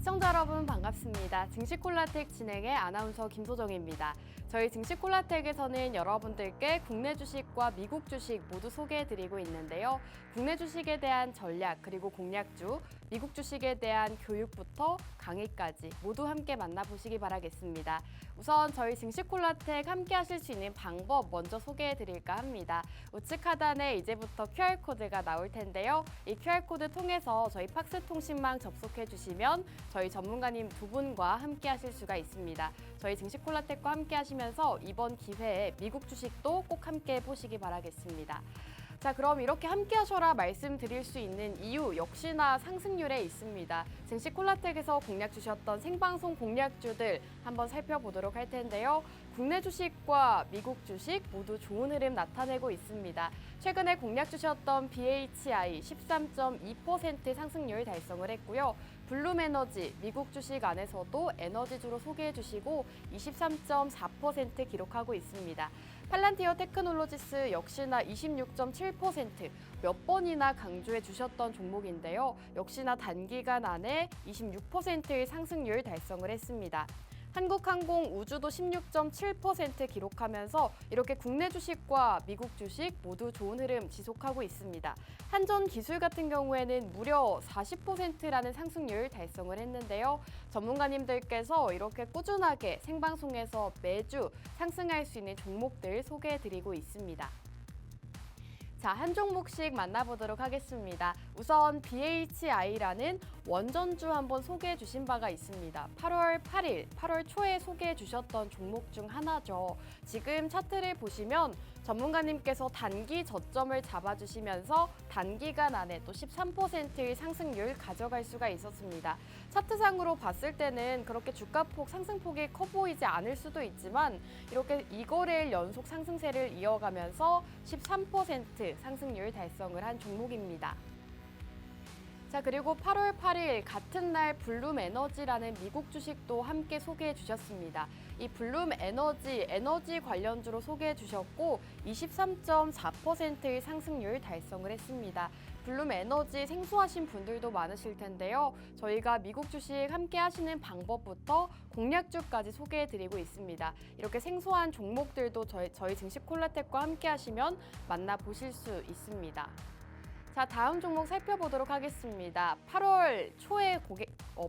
시청자 여러분 반갑습니다. 증시콜라텍 진행의 아나운서 김소정입니다. 저희 증시콜라텍에서는 여러분들께 국내 주식과 미국 주식 모두 소개해드리고 있는데요. 국내 주식에 대한 전략 그리고 공략주, 미국 주식에 대한 교육부터 강의까지 모두 함께 만나보시기 바라겠습니다. 우선 저희 증시콜라텍 함께 하실 수 있는 방법 먼저 소개해드릴까 합니다. 우측 하단에 이제부터 QR코드가 나올 텐데요. 이 QR코드 통해서 저희 팍스통신망 접속해 주시면 저희 전문가님 두 분과 함께 하실 수가 있습니다. 저희 증시콜라텍과 함께 하시면서 이번 기회에 미국 주식도 꼭 함께 보시기 바라겠습니다. 자, 그럼 이렇게 함께 하셔라 말씀드릴 수 있는 이유 역시나 상승률에 있습니다. 증시콜라텍에서 공략 주셨던 생방송 공략주들 한번 살펴보도록 할 텐데요. 국내 주식과 미국 주식 모두 좋은 흐름 나타내고 있습니다. 최근에 공략 주셨던 BHI 13.2% 상승률 달성을 했고요. 블룸에너지 미국 주식 안에서도 에너지주로 소개해 주시고 23.4% 기록하고 있습니다. 팔란티어 테크놀로지스 역시나 26.7% 몇 번이나 강조해 주셨던 종목인데요. 역시나 단기간 안에 26%의 상승률 달성을 했습니다. 한국항공 우주도 16.7% 기록하면서 이렇게 국내 주식과 미국 주식 모두 좋은 흐름 지속하고 있습니다. 한전기술 같은 경우에는 무려 40%라는 상승률 달성을 했는데요. 전문가님들께서 이렇게 꾸준하게 생방송에서 매주 상승할 수 있는 종목들 소개해드리고 있습니다. 자, 한 종목씩 만나보도록 하겠습니다. 우선 BHI라는 원전주 한번 소개해 주신 바가 있습니다. 8월 8일, 8월 초에 소개해 주셨던 종목 중 하나죠. 지금 차트를 보시면 전문가님께서 단기 저점을 잡아주시면서 단기간 안에 또 13%의 상승률 가져갈 수가 있었습니다. 차트상으로 봤을 때는 그렇게 주가폭 상승폭이 커 보이지 않을 수도 있지만 이렇게 2거래일 연속 상승세를 이어가면서 13% 상승률 달성을 한 종목입니다. 자, 그리고 8월 8일 같은 날 블룸에너지라는 미국 주식도 함께 소개해 주셨습니다. 이 블룸에너지, 에너지 관련주로 소개해 주셨고 23.4%의 상승률 달성을 했습니다. 블룸에너지 생소하신 분들도 많으실 텐데요. 저희가 미국 주식 함께 하시는 방법부터 공략주까지 소개해 드리고 있습니다. 이렇게 생소한 종목들도 저희 증시콜라텍과 함께 하시면 만나보실 수 있습니다. 자, 다음 종목 살펴보도록 하겠습니다. 8월 초에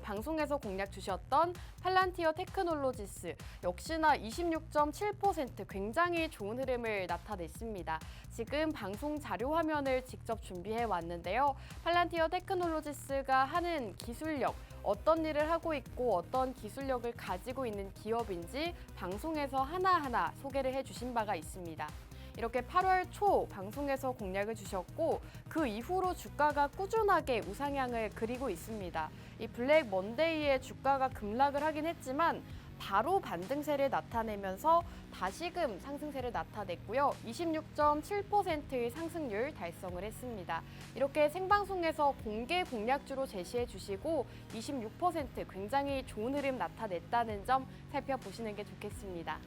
방송에서 공략 주셨던 팔란티어 테크놀로지스 역시나 26.7% 굉장히 좋은 흐름을 나타냈습니다. 지금 방송 자료 화면을 직접 준비해 왔는데요. 팔란티어 테크놀로지스가 하는 기술력, 어떤 일을 하고 있고 어떤 기술력을 가지고 있는 기업인지 방송에서 하나하나 소개를 해주신 바가 있습니다. 이렇게 8월 초 방송에서 공략을 주셨고 그 이후로 주가가 꾸준하게 우상향을 그리고 있습니다. 이 블랙 먼데이에 주가가 급락을 하긴 했지만 바로 반등세를 나타내면서 다시금 상승세를 나타냈고요. 26.7%의 상승률 달성을 했습니다. 이렇게 생방송에서 공개 공략주로 제시해 주시고 26% 굉장히 좋은 흐름 나타냈다는 점 살펴보시는 게 좋겠습니다.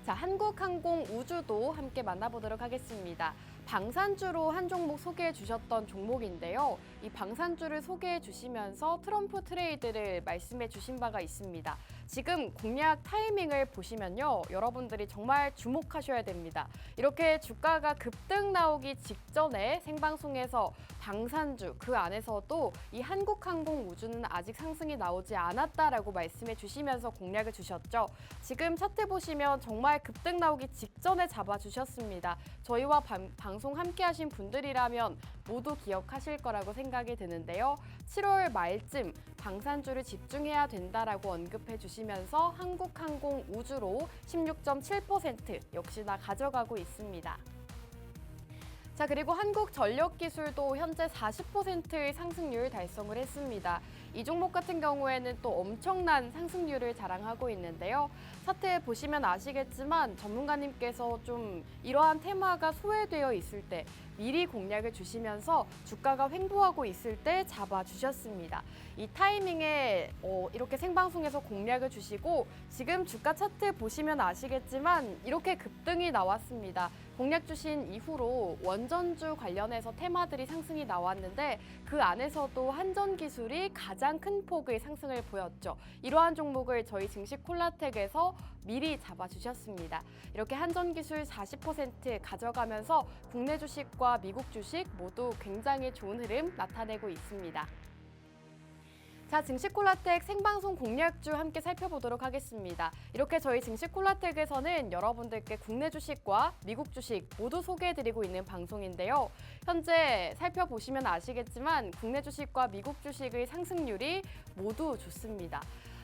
자, 한국항공 우주도 함께 만나보도록 하겠습니다. 방산주로 한 종목 소개해 주셨던 종목인데요. 이 방산주를 소개해 주시면서 트럼프 트레이드를 말씀해 주신 바가 있습니다. 지금 공략 타이밍을 보시면요. 여러분들이 정말 주목하셔야 됩니다. 이렇게 주가가 급등 나오기 직전에 생방송에서 방산주, 그 안에서도 이 한국항공 우주는 아직 상승이 나오지 않았다라고 말씀해 주시면서 공략을 주셨죠. 지금 차트 보시면 정말 급등 나오기 직전에 잡아주셨습니다. 저희와 방송 함께 하신 분들이라면 모두 기억하실 거라고 생각이 드는데요. 7월 말쯤 방산주를 집중해야 된다라고 언급해 주시면서 한국항공 우주로 16.7% 역시나 가져가고 있습니다. 자, 그리고 한국전력기술도 현재 40%의 상승률 달성을 했습니다. 이 종목 같은 경우에는 또 엄청난 상승률을 자랑하고 있는데요. 차트에 보시면 아시겠지만 전문가님께서 좀 이러한 테마가 소외되어 있을 때 미리 공략을 주시면서 주가가 횡보하고 있을 때 잡아주셨습니다. 이 타이밍에 이렇게 생방송에서 공략을 주시고 지금 주가 차트 보시면 아시겠지만 이렇게 급등이 나왔습니다. 공략 주신 이후로 원전주 관련해서 테마들이 상승이 나왔는데 그 안에서도 한전기술이 가장 큰 폭의 상승을 보였죠. 이러한 종목을 저희 증시 콜라텍에서 미리 잡아주셨습니다. 이렇게 한전기술 40% 가져가면서 국내 주식과 미국 주식 모두 굉장히 좋은 흐름 나타내고 있습니다. 자, 증시콜라텍 생방송 공략주 함께 살펴보도록 하겠습니다. 이렇게 저희 증시콜라텍에서는 여러분들께 국내 주식과 미국 주식 모두 소개해드리고 있는 방송인데요. 현재 살펴보시면 아시겠지만 국내 주식과 미국 주식의 상승률이 모두 좋습니다.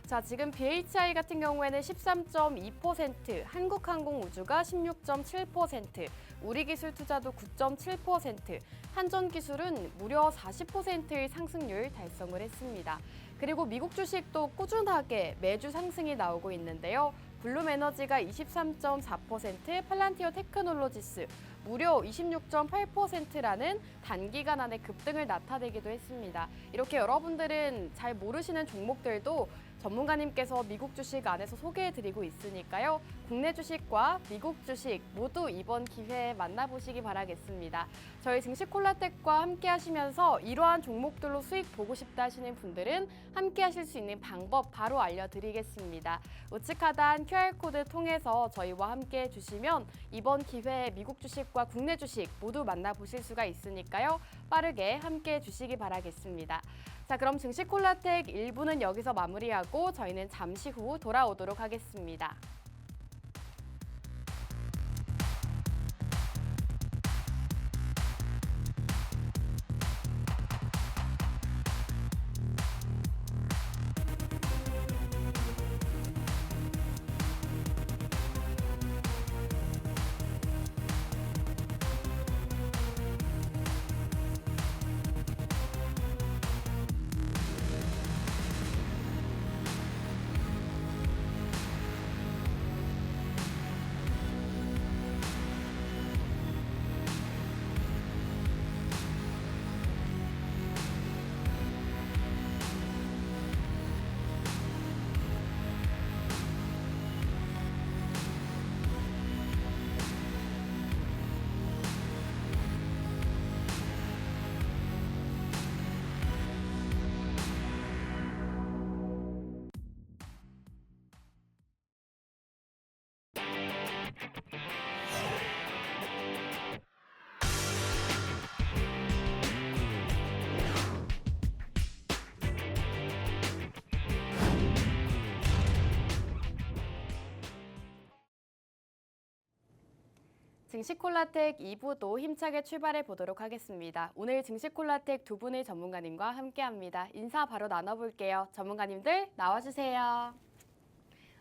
자, 지금 BHI 같은 경우에는 13.2%, 한국항공우주가 16.7%, 우리기술투자도 9.7%, 한전기술은 무려 40%의 상승률 달성을 했습니다. 그리고 미국 주식도 꾸준하게 매주 상승이 나오고 있는데요. 블룸에너지가 23.4%, 팔란티어 테크놀로지스 무려 26.8%라는 단기간 안에 급등을 나타내기도 했습니다. 이렇게 여러분들은 잘 모르시는 종목들도 전문가님께서 미국 주식 안에서 소개해드리고 있으니까요. 국내 주식과 미국 주식 모두 이번 기회에 만나보시기 바라겠습니다. 저희 증시콜라텍과 함께 하시면서 이러한 종목들로 수익 보고 싶다 하시는 분들은 함께 하실 수 있는 방법 바로 알려드리겠습니다. 우측 하단 QR코드 통해서 저희와 함께 해주시면 이번 기회에 미국 주식과 국내 주식 모두 만나보실 수가 있으니까요. 빠르게 함께 해주시기 바라겠습니다. 자, 그럼 증시콜라텍 1부는 여기서 마무리하고 저희는 잠시 후 돌아오도록 하겠습니다. 증시콜라텍 2부도 힘차게 출발해 보도록 하겠습니다. 오늘 증시콜라텍 두 분의 전문가님과 함께합니다. 인사 바로 나눠볼게요. 전문가님들 나와주세요.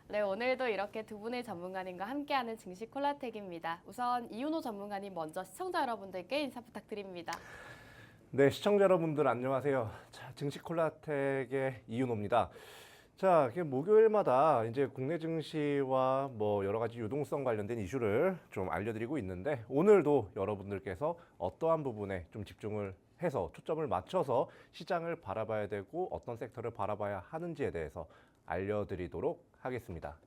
네, 오늘도 이렇게 두 분의 전문가님과 함께하는 증시콜라텍입니다. 우선 이윤호 전문가님 먼저 시청자 여러분들께 인사 부탁드립니다. 네, 시청자 여러분들 안녕하세요. 자, 증시콜라텍의 이윤호입니다. 자, 목요일마다 이제 국내 증시와 뭐 여러 가지 유동성 관련된 이슈를 좀 알려드리고 있는데 오늘도 여러분들께서 어떠한 부분에 좀 집중을 해서 초점을 맞춰서 시장을 바라봐야 되고 어떤 섹터를 바라봐야 하는지에 대해서 알려드리도록 하겠습니다.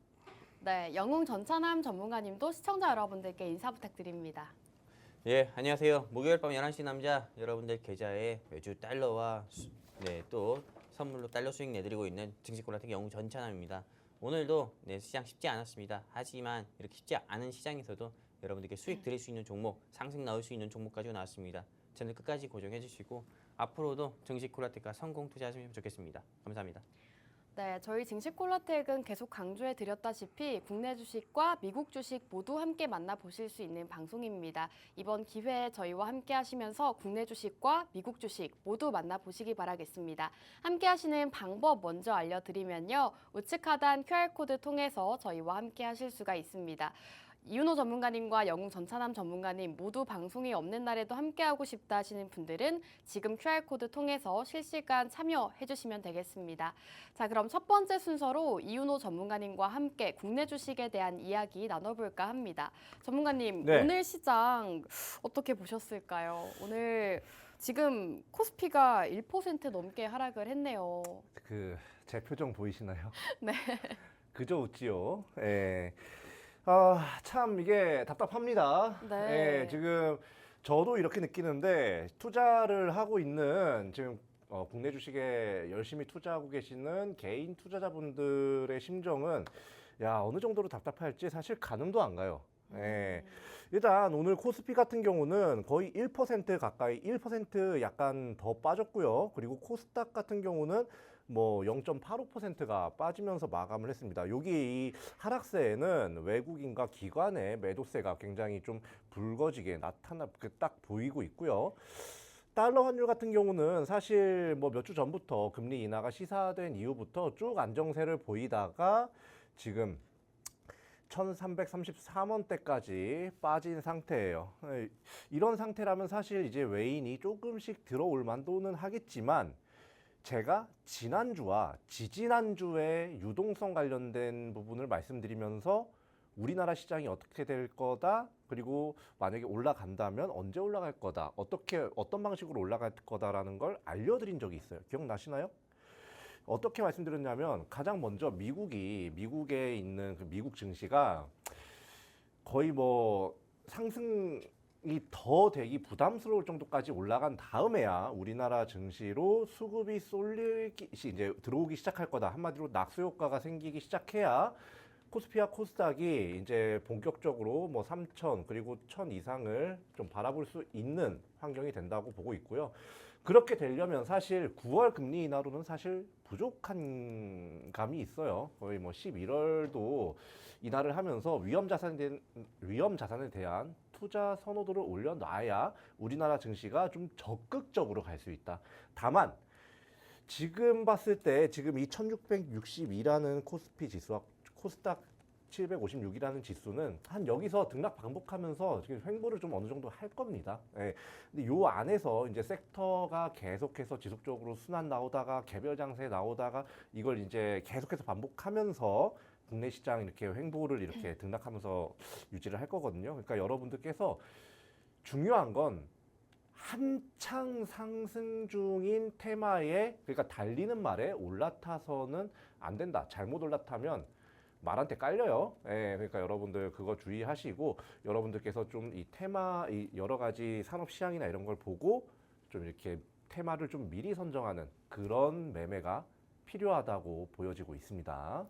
네, 영웅 전찬함 전문가님도 시청자 여러분들께 인사 부탁드립니다. 예, 안녕하세요. 목요일 밤 11시 남자 여러분들 계좌에 매주 달러와 또 선물로 달러 수익 내드리고 있는 증시콜라텍 영웅 전찬함입니다. 오늘도 시장 쉽지 않았습니다. 하지만 이렇게 쉽지 않은 시장에서도 여러분들께 수익 드릴 수 있는 종목, 상승 나올 수 있는 종목 가지고 나왔습니다. 채널 끝까지 고정해 주시고 앞으로도 증시콜라텍과 성공 투자하시면 좋겠습니다. 감사합니다. 네, 저희 증시콜라텍은 계속 강조해 드렸다시피 국내 주식과 미국 주식 모두 함께 만나보실 수 있는 방송입니다. 이번 기회에 저희와 함께 하시면서 국내 주식과 미국 주식 모두 만나보시기 바라겠습니다. 함께 하시는 방법 먼저 알려드리면요. 우측 하단 QR코드 통해서 저희와 함께 하실 수가 있습니다. 이윤호 전문가님과 영웅 전차남 전문가님 모두 방송이 없는 날에도 함께하고 싶다 하시는 분들은 지금 QR코드 통해서 실시간 참여해 주시면 되겠습니다. 자, 그럼 첫 번째 순서로 이윤호 전문가님과 함께 국내 주식에 대한 이야기 나눠볼까 합니다. 전문가님, 네. 오늘 시장 어떻게 보셨을까요? 오늘 지금 코스피가 1% 넘게 하락을 했네요. 제 표정 보이시나요? 네. 그저 웃지요. 예. 참 이게 답답합니다. 네. 예, 지금 저도 이렇게 느끼는데 투자를 하고 있는 지금 국내 주식에 열심히 투자하고 계시는 개인 투자자분들의 심정은 어느 정도로 답답할지 사실 가늠도 안 가요. 예. 일단 오늘 코스피 같은 경우는 거의 1% 가까이 1% 약간 더 빠졌고요. 그리고 코스닥 같은 경우는 뭐 0.85%가 빠지면서 마감을 했습니다. 여기 이 하락세에는 외국인과 기관의 매도세가 굉장히 좀 붉어지게 딱 보이고 있고요. 달러 환율 같은 경우는 사실 뭐 몇 주 전부터 금리 인하가 시사된 이후부터 쭉 안정세를 보이다가 지금 1333원대까지 빠진 상태예요. 이런 상태라면 사실 이제 외인이 조금씩 들어올 만도는 하겠지만 제가 지난주와 지지난주에 유동성 관련된 부분을 말씀드리면서 우리나라 시장이 어떻게 될 거다, 그리고 만약에 올라간다면 언제 올라갈 거다, 어떤 방식으로 올라갈 거다라는 걸 알려드린 적이 있어요. 기억나시나요? 어떻게 말씀드렸냐면 가장 먼저 미국에 있는 그 미국 증시가 거의 뭐 상승이 더 되기 부담스러울 정도까지 올라간 다음에야 우리나라 증시로 수급이 이제 들어오기 시작할 거다. 한마디로 낙수 효과가 생기기 시작해야 코스피와 코스닥이 이제 본격적으로 뭐 3,000 그리고 1,000 이상을 좀 바라볼 수 있는 환경이 된다고 보고 있고요. 그렇게 되려면 사실 9월 금리 인하로는 사실 부족한 감이 있어요. 거의 뭐 11월도 인하를 하면서 위험 자산에 대한 투자 선호도를 올려놔야 우리나라 증시가 좀 적극적으로 갈 수 있다. 다만 지금 봤을 때 지금 이 1662라는 코스피 지수와 코스닥 756이라는 지수는 한 여기서 등락 반복하면서 지금 횡보를 좀 어느 정도 할 겁니다. 예. 근데 요 안에서 이제 섹터가 계속해서 지속적으로 순환 나오다가 개별 장세 나오다가 이걸 이제 계속해서 반복하면서 국내 시장 이렇게 횡보를 이렇게 등락하면서 유지를 할 거거든요. 그러니까 여러분들께서 중요한 건 한창 상승 중인 테마에, 그러니까 달리는 말에 올라타서는 안 된다. 잘못 올라타면 말한테 깔려요. 예, 그러니까 여러분들 그거 주의하시고 여러분들께서 좀 이 테마, 이 여러 가지 산업 시장이나 이런 걸 보고 좀 이렇게 테마를 좀 미리 선정하는 그런 매매가 필요하다고 보여지고 있습니다.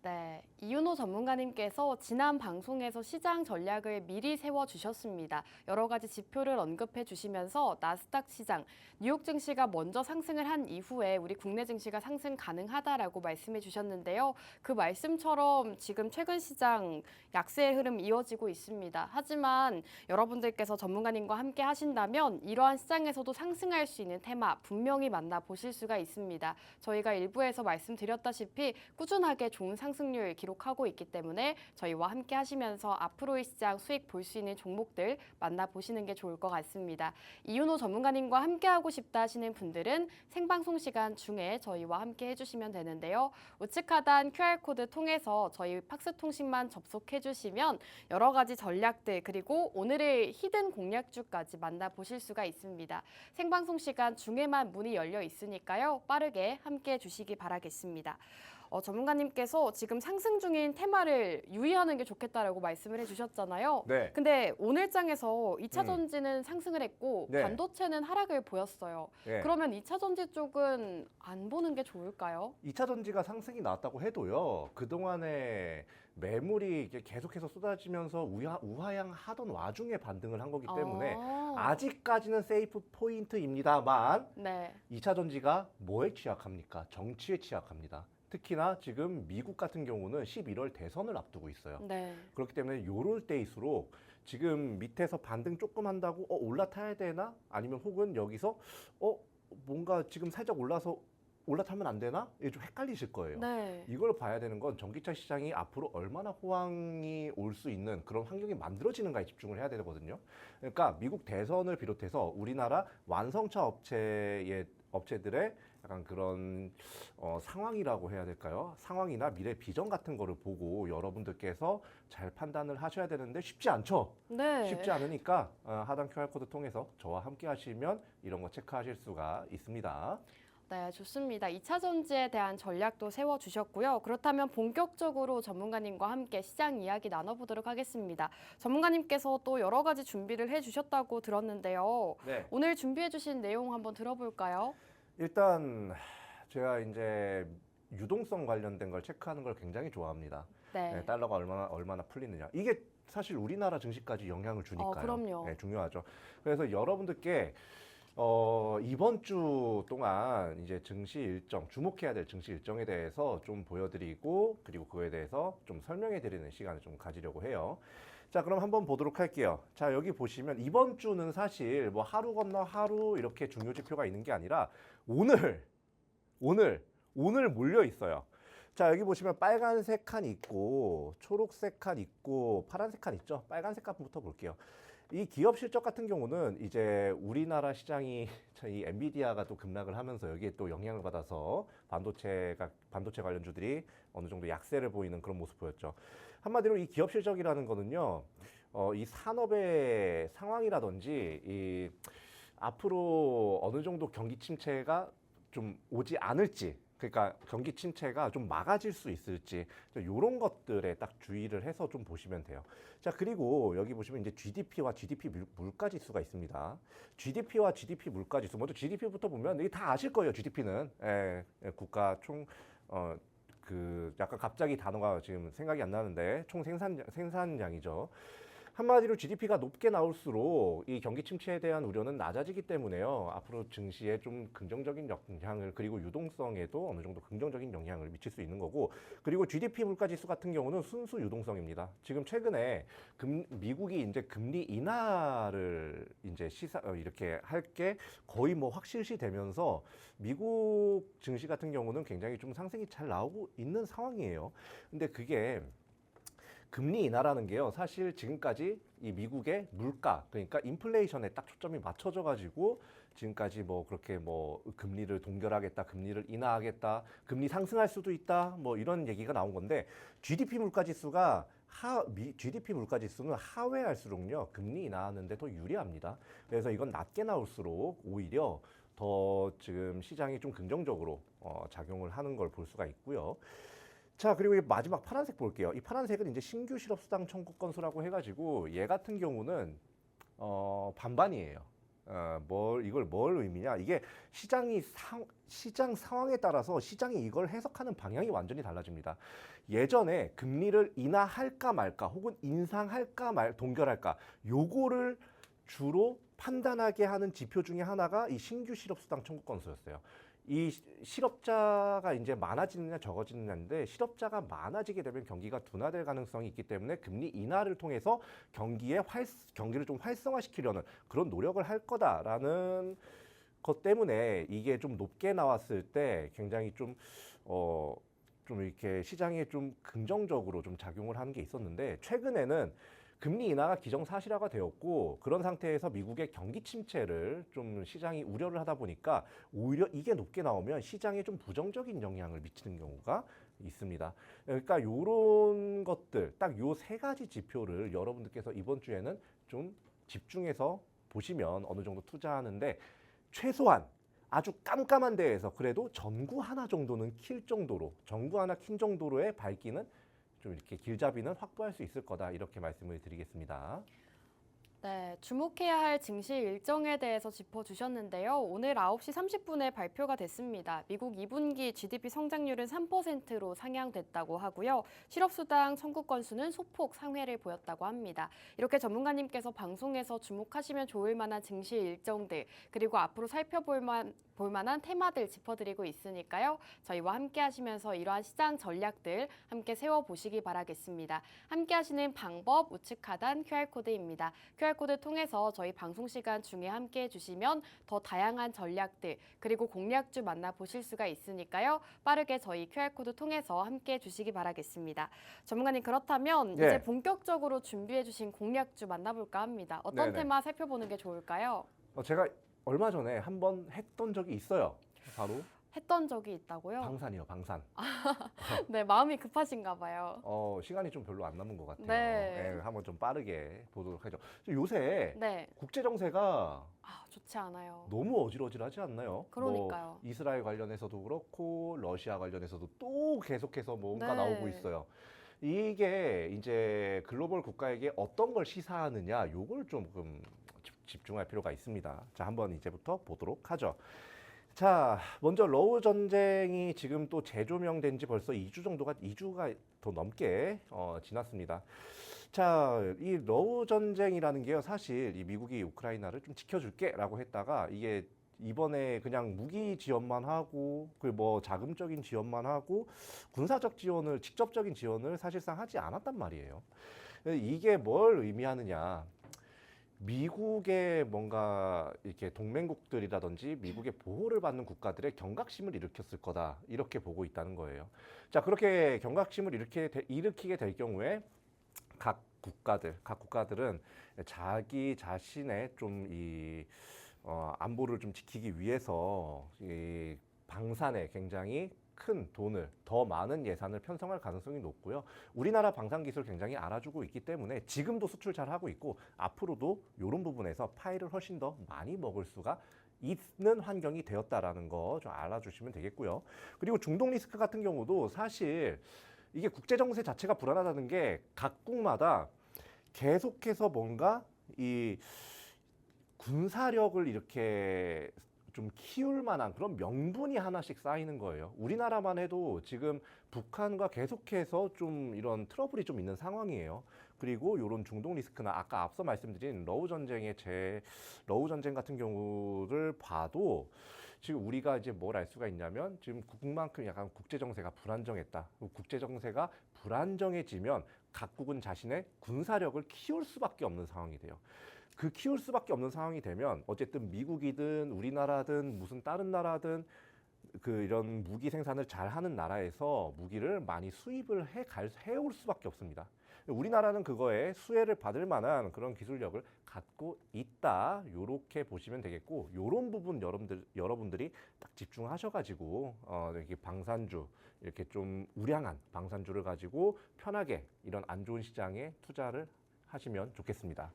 네, 이윤호 전문가님께서 지난 방송에서 시장 전략을 미리 세워주셨습니다. 여러 가지 지표를 언급해 주시면서 나스닥 시장, 뉴욕 증시가 먼저 상승을 한 이후에 우리 국내 증시가 상승 가능하다라고 말씀해 주셨는데요. 그 말씀처럼 지금 최근 시장 약세의 흐름 이어지고 있습니다. 하지만 여러분들께서 전문가님과 함께 하신다면 이러한 시장에서도 상승할 수 있는 테마 분명히 만나보실 수가 있습니다. 저희가 일부에서 말씀드렸다시피 꾸준하게 좋은 상승률 기록하고 있기 때문에 저희와 함께 하시면서 앞으로의 시장 수익 볼 수 있는 종목들 만나보시는 게 좋을 것 같습니다. 이윤호 전문가님과 함께하고 싶다 하시는 분들은 생방송 시간 중에 저희와 함께 해주시면 되는데요. 우측 하단 QR코드 통해서 저희 팍스통신만 접속해 주시면 여러 가지 전략들 그리고 오늘의 히든 공략주까지 만나보실 수가 있습니다. 생방송 시간 중에만 문이 열려 있으니까요. 빠르게 함께해 주시기 바라겠습니다. 전문가님께서 지금 상승 중인 테마를 유의하는 게 좋겠다라고 말씀을 해주셨잖아요. 네. 근데 오늘장에서 2차 전지는 상승을 했고 네. 반도체는 하락을 보였어요. 예. 그러면 2차 전지 쪽은 안 보는 게 좋을까요? 2차 전지가 상승이 나왔다고 해도요. 그동안에 매물이 이렇게 계속해서 쏟아지면서 우하향하던 와중에 반등을 한 거기 때문에 아직까지는 세이프 포인트입니다만 네. 2차 전지가 뭐에 취약합니까? 정치에 취약합니다. 특히나 지금 미국 같은 경우는 11월 대선을 앞두고 있어요. 네. 그렇기 때문에 요럴 때일수록 지금 밑에서 반등 조금 한다고 올라타야 되나? 아니면 혹은 여기서 뭔가 지금 살짝 올라서 올라타면 안 되나? 이게 좀 헷갈리실 거예요. 네. 이걸 봐야 되는 건 전기차 시장이 앞으로 얼마나 호황이 올 수 있는 그런 환경이 만들어지는가에 집중을 해야 되거든요. 그러니까 미국 대선을 비롯해서 우리나라 완성차 업체들의 약간 그런 상황이라고 해야 될까요? 상황이나 미래 비전 같은 거를 보고 여러분들께서 잘 판단을 하셔야 되는데 쉽지 않죠? 네. 쉽지 않으니까 하단 QR코드 통해서 저와 함께 하시면 이런 거 체크하실 수가 있습니다. 네, 좋습니다. 2차 전지에 대한 전략도 세워주셨고요. 그렇다면 본격적으로 전문가님과 함께 시장 이야기 나눠보도록 하겠습니다. 전문가님께서 또 여러 가지 준비를 해주셨다고 들었는데요. 네. 오늘 준비해주신 내용 한번 들어볼까요? 일단 제가 이제 유동성 관련된 걸 체크하는 걸 굉장히 좋아합니다. 네. 네, 달러가 얼마나 풀리느냐. 이게 사실 우리나라 증시까지 영향을 주니까요. 그럼요. 네, 중요하죠. 그래서 여러분들께 이번 주 동안 이제 증시 일정, 주목해야 될 증시 일정에 대해서 좀 보여드리고 그리고 그거에 대해서 좀 설명해 드리는 시간을 좀 가지려고 해요. 자, 그럼 한번 보도록 할게요. 자, 여기 보시면 이번 주는 사실 뭐 하루 건너 하루 이렇게 중요 지표가 있는 게 아니라 오늘 몰려 있어요. 자, 여기 보시면 빨간색 칸 있고 초록색 칸 있고 파란색 칸 있죠. 빨간색 칸부터 볼게요. 이 기업 실적 같은 경우는 이제 우리나라 시장이 이 엔비디아가 또 급락을 하면서 여기에 또 영향을 받아서 반도체 관련주들이 어느 정도 약세를 보이는 그런 모습 보였죠. 한마디로 이 기업 실적이라는 거는요, 이 산업의 상황이라든지 이 앞으로 어느 정도 경기 침체가 좀 오지 않을지, 그러니까 경기 침체가 좀 막아질 수 있을지 이런 것들에 딱 주의를 해서 좀 보시면 돼요. 자, 그리고 여기 보시면 이제 GDP와 GDP 물가지수가 있습니다. GDP와 GDP 물가지수, 먼저 GDP부터 보면 이게 다 아실 거예요. GDP는 국가 총 그 약간 갑자기 단어가 지금 생각이 안 나는데 총 생산량이죠. 한마디로 GDP가 높게 나올수록 이 경기 침체에 대한 우려는 낮아지기 때문에요. 앞으로 증시에 좀 긍정적인 영향을, 그리고 유동성에도 어느 정도 긍정적인 영향을 미칠 수 있는 거고, 그리고 GDP 물가지수 같은 경우는 순수 유동성입니다. 지금 최근에 미국이 이제 금리 인하를 이제 이렇게 할 게 거의 뭐 확실시 되면서 미국 증시 같은 경우는 굉장히 좀 상승이 잘 나오고 있는 상황이에요. 근데 그게 금리 인하라는 게요, 사실 지금까지 이 미국의 물가, 그러니까 인플레이션에 딱 초점이 맞춰져 가지고 지금까지 뭐 그렇게 뭐 금리를 동결하겠다, 금리를 인하하겠다, 금리 상승할 수도 있다, 뭐 이런 얘기가 나온 건데, GDP 물가지수가 GDP 물가지수는 하회할수록요 금리 인하하는데 더 유리합니다. 그래서 이건 낮게 나올수록 오히려 더 지금 시장이 좀 긍정적으로 작용을 하는 걸 볼 수가 있고요. 자, 그리고 이 마지막 파란색 볼게요. 이 파란색은 이제 신규 실업수당 청구 건수라고 해가지고 얘 같은 경우는 반반이에요. 이걸 뭘 의미냐? 이게 시장 상황에 따라서 시장이 이걸 해석하는 방향이 완전히 달라집니다. 예전에 금리를 인하할까 말까, 혹은 인상할까 동결할까, 요거를 주로 판단하게 하는 지표 중에 하나가 이 신규 실업수당 청구 건수였어요. 이 실업자가 이제 많아지느냐 적어지느냐인데, 실업자가 많아지게 되면 경기가 둔화될 가능성이 있기 때문에 금리 인하를 통해서 경기를 좀 활성화시키려는 그런 노력을 할 거다라는 것 때문에 이게 좀 높게 나왔을 때 굉장히 좀 이렇게 시장에 좀 긍정적으로 좀 작용을 하는 게 있었는데, 최근에는 금리 인하가 기정사실화가 되었고, 그런 상태에서 미국의 경기 침체를 좀 시장이 우려를 하다 보니까 오히려 이게 높게 나오면 시장에 좀 부정적인 영향을 미치는 경우가 있습니다. 그러니까 이런 것들, 딱 요 세 가지 지표를 여러분들께서 이번 주에는 좀 집중해서 보시면 어느 정도 투자하는데, 최소한 아주 깜깜한 데에서 그래도 전구 하나 정도는 킬 정도로, 전구 하나 킨 정도로의 밝기는 좀 이렇게 길잡이는 확보할 수 있을 거다, 이렇게 말씀을 드리겠습니다. 네, 주목해야 할 증시 일정에 대해서 짚어주셨는데요. 오늘 9시 30분에 발표가 됐습니다. 미국 2분기 GDP 성장률은 3%로 상향됐다고 하고요. 실업수당 청구 건수는 소폭 상회를 보였다고 합니다. 이렇게 전문가님께서 방송에서 주목하시면 좋을 만한 증시 일정들, 그리고 앞으로 살펴볼 만한 테마들 짚어드리고 있으니까요. 저희와 함께 하시면서 이러한 시장 전략들 함께 세워보시기 바라겠습니다. 함께 하시는 방법 우측 하단 QR코드입니다. QR코드 통해서 저희 방송 시간 중에 함께 해주시면 더 다양한 전략들 그리고 공략주 만나보실 수가 있으니까요. 빠르게 저희 QR코드 통해서 함께 해주시기 바라겠습니다. 전문가님 그렇다면 네. 이제 본격적으로 준비해주신 공략주 만나볼까 합니다. 어떤 네네. 테마 살펴보는 게 좋을까요? 제가 얼마 전에 한번 했던 적이 있어요. 바로 했던 적이 있다고요? 방산이요, 방산. 네, 마음이 급하신가 봐요. 시간이 좀 별로 안 남은 것 같아요. 네. 네, 한번 좀 빠르게 보도록 하죠. 요새 네, 국제 정세가 좋지 않아요. 너무 어지러지하지 않나요? 그러니까요. 뭐 이스라엘 관련해서도 그렇고 러시아 관련해서도 또 계속해서 뭔가 네. 나오고 있어요. 이게 이제 글로벌 국가에게 어떤 걸 시사하느냐, 요걸 조금 집중할 필요가 있습니다. 자, 한번 이제부터 보도록 하죠. 자, 먼저 러우 전쟁이 지금 또 재조명된 지 벌써 2주가 더 넘게 지났습니다. 자, 이 러우 전쟁이라는 게요, 사실 이 미국이 우크라이나를 좀 지켜줄게라고 했다가 이게 이번에 그냥 무기 지원만 하고 그 뭐 자금적인 지원만 하고 군사적 지원을 직접적인 지원을 사실상 하지 않았단 말이에요. 이게 뭘 의미하느냐? 미국의 뭔가 이렇게 동맹국들이라든지 미국의 보호를 받는 국가들의 경각심을 일으켰을 거다 이렇게 보고 있다는 거예요. 자, 그렇게 경각심을 일으키게 될 경우에 각 국가들은 자기 자신의 좀 안보를 좀 지키기 위해서 이 방산에 굉장히 큰 돈을 더 많은 예산을 편성할 가능성이 높고요. 우리나라 방산 기술 굉장히 알아주고 있기 때문에 지금도 수출 잘 하고 있고 앞으로도 이런 부분에서 파이를 훨씬 더 많이 먹을 수가 있는 환경이 되었다라는 거 좀 알아주시면 되겠고요. 그리고 중동 리스크 같은 경우도 사실 이게 국제 정세 자체가 불안하다는 게 각국마다 계속해서 뭔가 이 군사력을 이렇게 좀 키울 만한 그런 명분이 하나씩 쌓이는 거예요. 우리나라만 해도 지금 북한과 계속해서 좀 이런 트러블이 좀 있는 상황이에요. 그리고 이런 중동 리스크나 아까 앞서 말씀드린 러우 전쟁 같은 경우를 봐도 지금 우리가 이제 뭘 알 수가 있냐면 지금 국만큼 약간 국제 정세가 불안정했다. 국제 정세가 불안정해지면 각국은 자신의 군사력을 키울 수밖에 없는 상황이 돼요. 그 키울 수밖에 없는 상황이 되면 어쨌든 미국이든 우리나라든 무슨 다른 나라든 이런 무기 생산을 잘 하는 나라에서 무기를 많이 수입을 해올 수밖에 없습니다. 우리나라는 그거에 수혜를 받을 만한 그런 기술력을 갖고 있다. 요렇게 보시면 되겠고, 요런 부분 여러분들이 딱 집중하셔가지고 이렇게 방산주 이렇게 좀 우량한 방산주를 가지고 편하게 이런 안 좋은 시장에 투자를 하시면 좋겠습니다.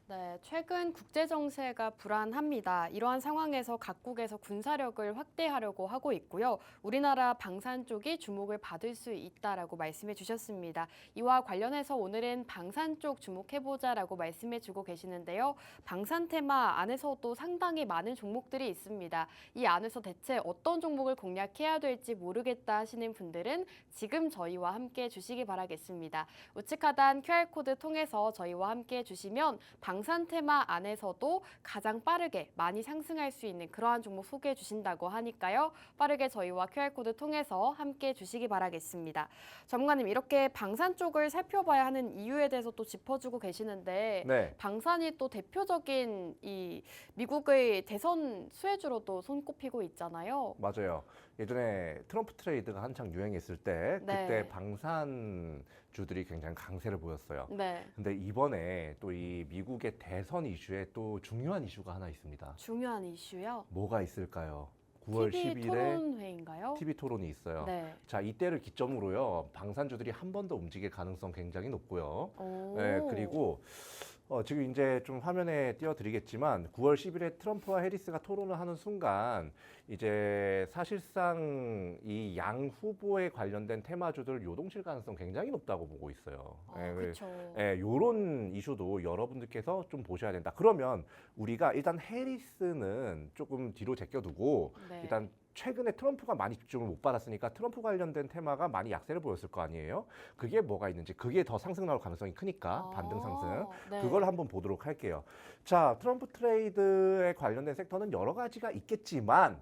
네, 최근 국제 정세가 불안합니다. 이러한 상황에서 각국에서 군사력을 확대하려고 하고 있고요. 우리나라 방산 쪽이 주목을 받을 수 있다라고 말씀해 주셨습니다. 이와 관련해서 오늘은 방산 쪽 주목해보자라고 말씀해 주고 계시는데요. 방산 테마 안에서도 상당히 많은 종목들이 있습니다. 이 안에서 대체 어떤 종목을 공략해야 될지 모르겠다 하시는 분들은 지금 저희와 함께 해주시기 바라겠습니다. 우측 하단 QR코드 통해서 저희와 함께 해주시면 방산 테마 안에서도 가장 빠르게 많이 상승할 수 있는 그러한 종목 소개해 주신다고 하니까요. 빠르게 저희와 QR코드 통해서 함께 해주시기 바라겠습니다. 전문가님, 이렇게 방산 쪽을 살펴봐야 하는 이유에 대해서 또 짚어주고 계시는데 네. 방산이 또 대표적인 이 미국의 대선 수혜주로도 손꼽히고 있잖아요. 맞아요. 예전에 트럼프 트레이드가 한창 유행했을 때 네. 그때 방산주들이 굉장히 강세를 보였어요. 네, 근데 이번에 또 이 미국의 대선 이슈에 또 중요한 이슈가 하나 있습니다. 중요한 이슈요. 뭐가 있을까요? 9월 TV 10일에 토론회인가요? TV 토론이 있어요. 네. 자, 이때를 기점으로요. 방산주들이 한 번 더 움직일 가능성 굉장히 높고요. 오. 네, 그리고 지금 이제 좀 화면에 띄워드리겠지만 9월 10일에 트럼프와 해리스가 토론을 하는 순간 이제 사실상 이 양 후보에 관련된 테마주들 요동칠 가능성 굉장히 높다고 보고 있어요. 그렇죠. 요런 이슈도 여러분들께서 좀 보셔야 된다. 그러면 우리가 일단 해리스는 조금 뒤로 제껴두고 네. 일단 최근에 트럼프가 많이 집중을 못 받았으니까 트럼프 관련된 테마가 많이 약세를 보였을 거 아니에요. 그게 뭐가 있는지, 그게 더 상승 나올 가능성이 크니까 반등 상승. 네. 그걸 한번 보도록 할게요. 자, 트럼프 트레이드에 관련된 섹터는 여러 가지가 있겠지만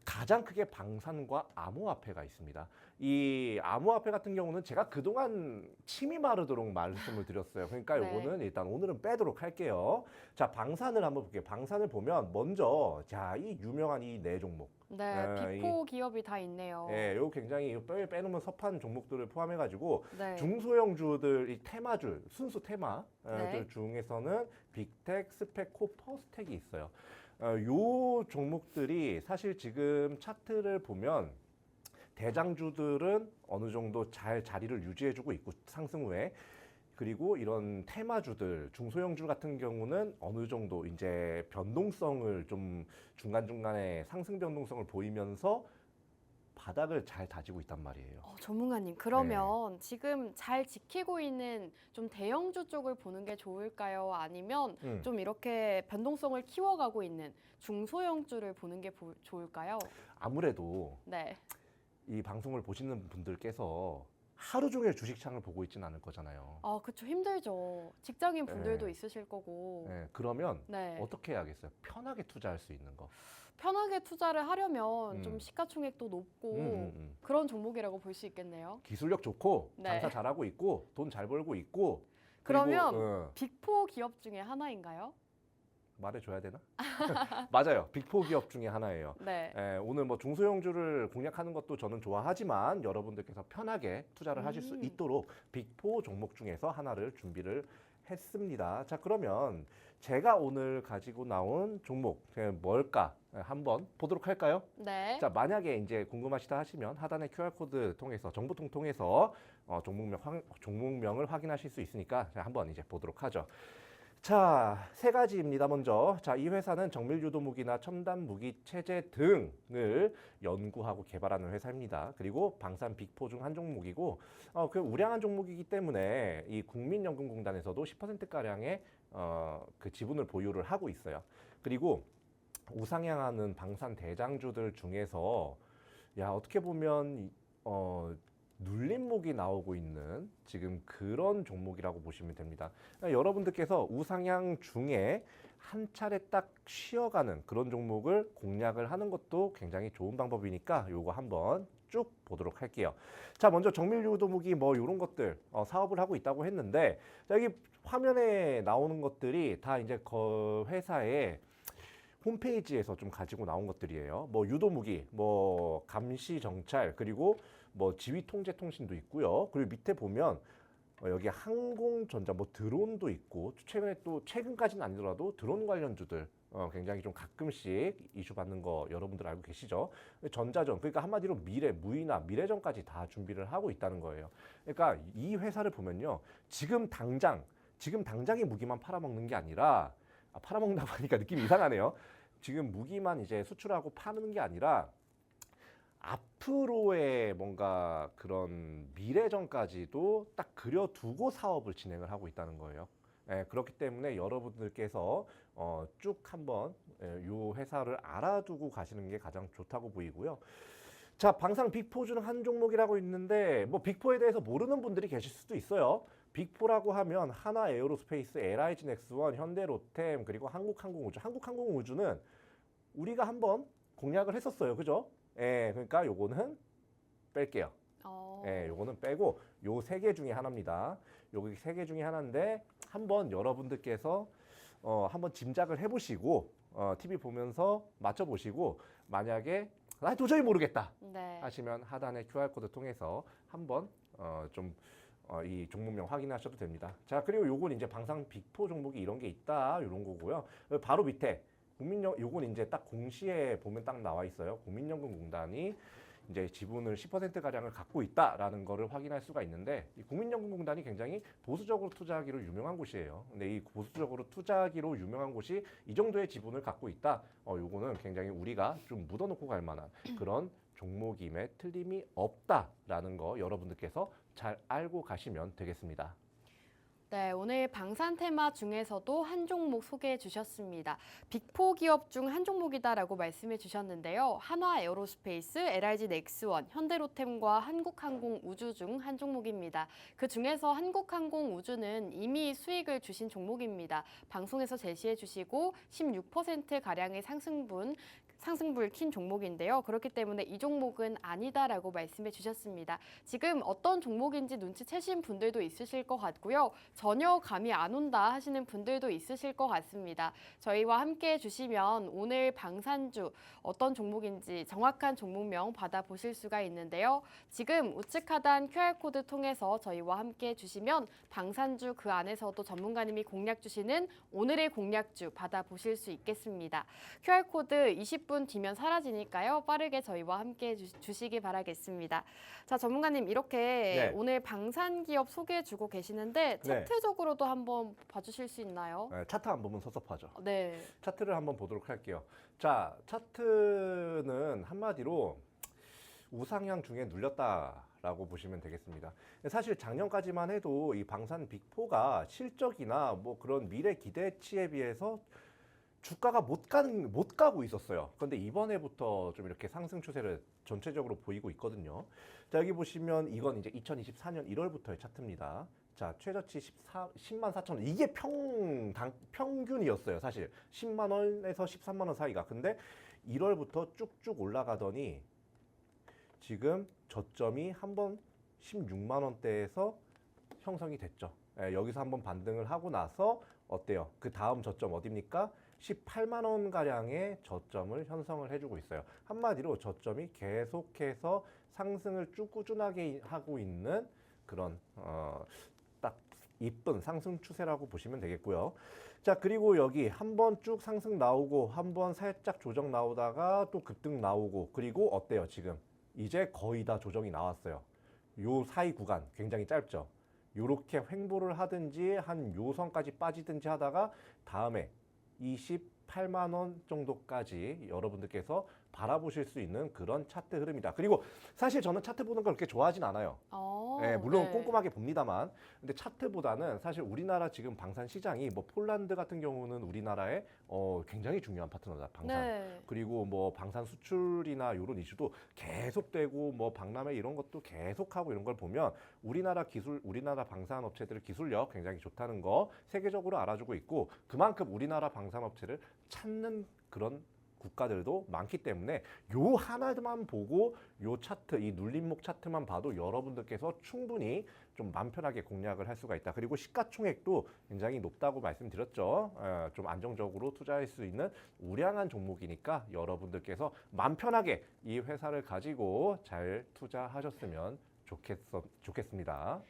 가장 크게 방산과 암호화폐가 있습니다. 이 암호화폐 같은 경우는 제가 그동안 침이 마르도록 말씀을 드렸어요. 그러니까 네. 요거는 일단 오늘은 빼도록 할게요. 자, 방산을 한번 볼게요. 방산을 보면 먼저 자, 이 유명한 이 네 종목. 네, 비포 기업이 다 있네요. 예, 요 굉장히 빼놓으면 섭한 종목들을 포함해가지고 네. 중소형주들, 이 테마주, 순수 테마들 네. 중에서는 빅텍, 스펙코, 퍼스텍이 있어요. 요 종목들이 사실 지금 차트를 보면 대장주들은 어느 정도 잘 자리를 유지해주고 있고 상승 후에 그리고 이런 테마주들, 중소형주 같은 경우는 어느 정도 이제 변동성을 좀 중간중간에 상승 변동성을 보이면서 바닥을 잘 다지고 있단 말이에요. 전문가님, 그러면 지금 잘 지키고 있는 좀 대형주 쪽을 보는 게 좋을까요? 아니면 좀 이렇게 변동성을 키워가고 있는 중소형주를 보는 게 좋을까요? 아무래도 네. 이 방송을 보시는 분들께서 하루 종일 주식창을 보고 있지는 않을 거잖아요. 그쵸. 힘들죠. 직장인 분들도 네. 있으실 거고. 네, 그러면 네. 어떻게 해야겠어요? 편하게 투자할 수 있는 거. 편하게 투자를 하려면 좀 음. 시가총액도 높고 그런 종목이라고 볼 수 있겠네요. 기술력 좋고 네. 장사 잘하고 있고 돈 잘 벌고 있고 그러면 그리고, 빅4 기업 중에 하나인가요? 말해줘야 되나? 맞아요. 빅4 기업 중에 하나예요. 네. 오늘 뭐 중소형주를 공략하는 것도 저는 좋아하지만 여러분들께서 편하게 투자를 하실 수 있도록 빅4 종목 중에서 하나를 준비를 했습니다. 자, 그러면 제가 오늘 가지고 나온 종목 뭘까 한번 보도록 할까요? 네. 자, 만약에 이제 궁금하시다 하시면 하단의 QR코드 통해서 정보통 통해서 종목명을 확인하실 수 있으니까 한번 이제 보도록 하죠. 자, 세 가지입니다. 먼저, 자, 이 회사는 정밀 유도 무기나 첨단 무기 체제 등을 연구하고 개발하는 회사입니다. 그리고 방산 빅4 중 한 종목이고, 그 우량한 종목이기 때문에 이 국민연금공단에서도 10%가량의 그 지분을 보유를 하고 있어요. 그리고 우상향하는 방산 대장주들 중에서 어떻게 보면 눌림목이 나오고 있는 지금 그런 종목이라고 보시면 됩니다. 그러니까 여러분들께서 우상향 중에 한 차례 딱 쉬어가는 그런 종목을 공략을 하는 것도 굉장히 좋은 방법이니까 요거 한번 쭉 보도록 할게요. 자, 먼저 정밀유도무기 뭐 이런 것들 사업을 하고 있다고 했는데, 자, 여기 화면에 나오는 것들이 다 이제 그 회사의 홈페이지에서 좀 가지고 나온 것들이에요. 뭐 유도무기, 뭐 감시 정찰, 그리고 뭐 지휘 통제 통신도 있고요. 그리고 밑에 보면 여기 항공전자, 뭐 드론도 있고, 최근에 또 최근까지는 아니더라도 드론 관련주들 굉장히 좀 가끔씩 이슈 받는 거 여러분들 알고 계시죠? 전자전, 그러니까 한마디로 미래, 무인화, 미래전까지 다 준비를 하고 있다는 거예요. 그러니까 이 회사를 보면요, 지금 당장의 무기만 팔아먹는 게 아니라, 팔아먹는다고 하니까 느낌이 이상하네요. 지금 무기만 이제 수출하고 파는 게 아니라 앞으로의 뭔가 그런 미래전까지도 딱 그려두고 사업을 진행을 하고 있다는 거예요. 그렇기 때문에 여러분들께서 쭉 한번 이 회사를 알아두고 가시는 게 가장 좋다고 보이고요. 자, 방산 빅4 중 한 종목이라고 있는데 뭐 빅4에 대해서 모르는 분들이 계실 수도 있어요. 빅4라고 하면 하나 에어로스페이스, LIG 넥스원, 현대로템, 그리고 한국항공우주. 한국항공우주는 우리가 한번 공략을 했었어요. 그죠? 그러니까 요거는 뺄게요. 요거는 빼고 요 세 개 중에 하나입니다. 여기 세 개 중에 하나인데 한번 여러분들께서 한번 짐작을 해보시고 TV 보면서 맞춰보시고 만약에 도저히 모르겠다 네. 하시면 하단의 QR코드 통해서 한번 이 종목명 확인하셔도 됩니다. 자, 그리고 요건 이제 방산 빅4 종목이 이런 게 있다 이런 거고요. 바로 밑에 요건 이제 딱 공시에 보면 딱 나와 있어요. 국민연금공단이 이제 지분을 10%가량을 갖고 있다라는 거를 확인할 수가 있는데, 이 국민연금공단이 굉장히 보수적으로 투자하기로 유명한 곳이에요. 근데 이 보수적으로 투자하기로 유명한 곳이 이 정도의 지분을 갖고 있다. 요거는 굉장히 우리가 좀 묻어놓고 갈 만한 그런 종목임에 틀림이 없다라는 거 여러분들께서 잘 알고 가시면 되겠습니다. 네, 오늘 방산 테마 중에서도 한 종목 소개해 주셨습니다. 빅4 기업 중 한 종목이다라고 말씀해 주셨는데요. 한화 에어로스페이스, LIG 넥스원, 현대로템과 한국항공우주 중 한 종목입니다. 그 중에서 한국항공우주는 이미 수익을 주신 종목입니다. 방송에서 제시해 주시고 16%가량의 상승분 상승불 킨 종목인데요. 그렇기 때문에 이 종목은 아니다라고 말씀해 주셨습니다. 지금 어떤 종목인지 눈치채신 분들도 있으실 것 같고요. 전혀 감이 안 온다 하시는 분들도 있으실 것 같습니다. 저희와 함께 해주시면 오늘 방산주 어떤 종목인지 정확한 종목명 받아보실 수가 있는데요. 지금 우측 하단 QR코드 통해서 저희와 함께 해주시면 방산주 그 안에서도 전문가님이 공략 주시는 오늘의 공략주 받아보실 수 있겠습니다. QR코드 20분 뒤면 사라지니까요. 빠르게 저희와 함께 주시기 바라겠습니다. 자, 전문가님 이렇게 네. 오늘 방산기업 소개해주고 계시는데 네. 차트적으로도 한번 봐주실 수 있나요? 네, 차트 한 번만 섭섭하죠. 네. 차트를 한번 보도록 할게요. 자, 차트는 한마디로 우상향 중에 눌렸다라고 보시면 되겠습니다. 사실 작년까지만 해도 이 방산 빅4가 실적이나 뭐 그런 미래 기대치에 비해서 주가가 못 가고 있었어요. 그런데 이번에부터 좀 이렇게 상승 추세를 전체적으로 보이고 있거든요. 자, 여기 보시면 이건 이제 2024년 1월부터의 차트입니다. 자, 최저치 10만 4천 원. 이게 평균이었어요, 사실. 10만 원에서 13만 원 사이가. 근데 1월부터 쭉쭉 올라가더니 지금 저점이 한번 16만 원대에서 형성이 됐죠. 예, 여기서 한번 반등을 하고 나서 어때요? 그 다음 저점 어딥니까? 18만 원 가량의 저점을 형성을 해주고 있어요. 한마디로 저점이 계속해서 상승을 쭉 꾸준하게 하고 있는 그런 딱 이쁜 상승 추세라고 보시면 되겠고요. 자, 그리고 여기 한번 쭉 상승 나오고 한번 살짝 조정 나오다가 또 급등 나오고 그리고 어때요? 지금 이제 거의 다 조정이 나왔어요. 요 사이 구간 굉장히 짧죠. 요렇게 횡보를 하든지 한 요선까지 빠지든지 하다가 다음에 28만 원 정도까지 여러분들께서 바라보실 수 있는 그런 차트 흐름이다. 그리고 사실 저는 차트 보는 걸 그렇게 좋아하진 않아요. 물론 네. 꼼꼼하게 봅니다만, 근데 차트보다는 사실 우리나라 지금 방산 시장이 뭐 폴란드 같은 경우는 우리나라의 굉장히 중요한 파트너다. 방산. 네. 그리고 뭐 방산 수출이나 이런 이슈도 계속되고 뭐 박람회 이런 것도 계속하고 이런 걸 보면 우리나라 방산 업체들의 기술력 굉장히 좋다는 거 세계적으로 알아주고 있고 그만큼 우리나라 방산 업체를 찾는 그런 국가들도 많기 때문에 요 하나만 보고 요 차트, 이 눌림목 차트만 봐도 여러분들께서 충분히 좀 마음 편하게 공략을 할 수가 있다. 그리고 시가총액도 굉장히 높다고 말씀드렸죠. 좀 안정적으로 투자할 수 있는 우량한 종목이니까 여러분들께서 마음 편하게 이 회사를 가지고 잘 투자하셨으면 좋겠습니다.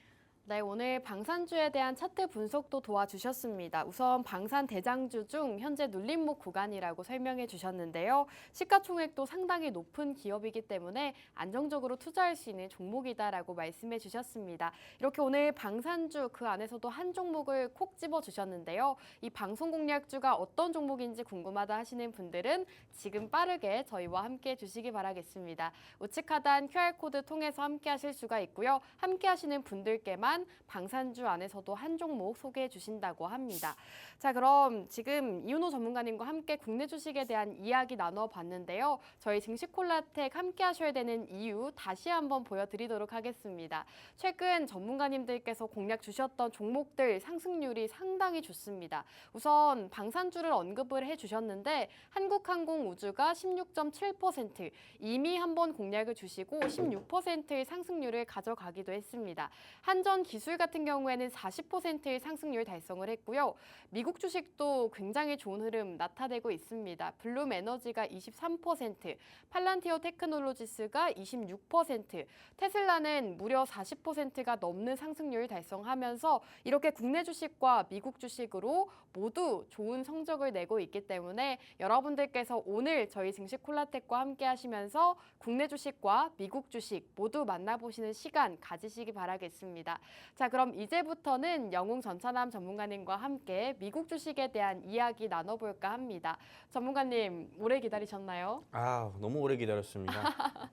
네, 오늘 방산주에 대한 차트 분석도 도와주셨습니다. 우선 방산 대장주 중 현재 눌림목 구간이라고 설명해 주셨는데요. 시가총액도 상당히 높은 기업이기 때문에 안정적으로 투자할 수 있는 종목이다라고 말씀해 주셨습니다. 이렇게 오늘 방산주 그 안에서도 한 종목을 콕 집어 주셨는데요. 이 방송 공략주가 어떤 종목인지 궁금하다 하시는 분들은 지금 빠르게 저희와 함께 해주시기 바라겠습니다. 우측 하단 QR코드 통해서 함께 하실 수가 있고요. 함께 하시는 분들께만 방산주 안에서도 한 종목 소개해 주신다고 합니다. 자, 그럼 지금 이윤호 전문가님과 함께 국내 주식에 대한 이야기 나눠봤는데요. 저희 증시콜라텍 함께 하셔야 되는 이유 다시 한번 보여드리도록 하겠습니다. 최근 전문가님들께서 공략 주셨던 종목들 상승률이 상당히 좋습니다. 우선 방산주를 언급을 해주셨는데 한국항공우주가 16.7% 이미 한번 공략을 주시고 16%의 상승률을 가져가기도 했습니다. 한전기술 같은 경우에는 40%의 상승률 달성을 했고요. 미국 주식도 굉장히 좋은 흐름 나타내고 있습니다. 블룸에너지가 23%, 팔란티어 테크놀로지스가 26%, 테슬라는 무려 40%가 넘는 상승률 달성하면서 이렇게 국내 주식과 미국 주식으로 모두 좋은 성적을 내고 있기 때문에 여러분들께서 오늘 저희 증시콜라텍과 함께 하시면서 국내 주식과 미국 주식 모두 만나보시는 시간 가지시기 바라겠습니다. 자, 그럼 이제부터는 영웅 전찬남 전문가님과 함께 미국 주식에 대한 이야기 나눠볼까 합니다. 전문가님, 오래 기다리셨나요? 아, 너무 오래 기다렸습니다.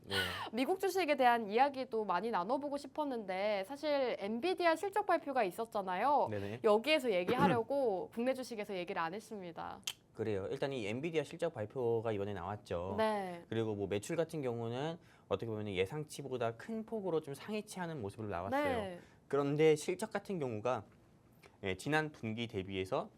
네. 미국 주식에 대한 이야기도 많이 나눠보고 싶었는데 사실 엔비디아 실적 발표가 있었잖아요. 네네. 여기에서 얘기하려고 국내 주식에서 얘기를 안 했습니다. 그래요. 일단 이 엔비디아 실적 발표가 이번에 나왔죠. 네. 그리고 뭐 매출 같은 경우는 어떻게 보면 예상치보다 큰 폭으로 좀 상회치하는 모습으로 나왔어요. 네. 그런데 실적 같은 경우가 지난 분기 대비해서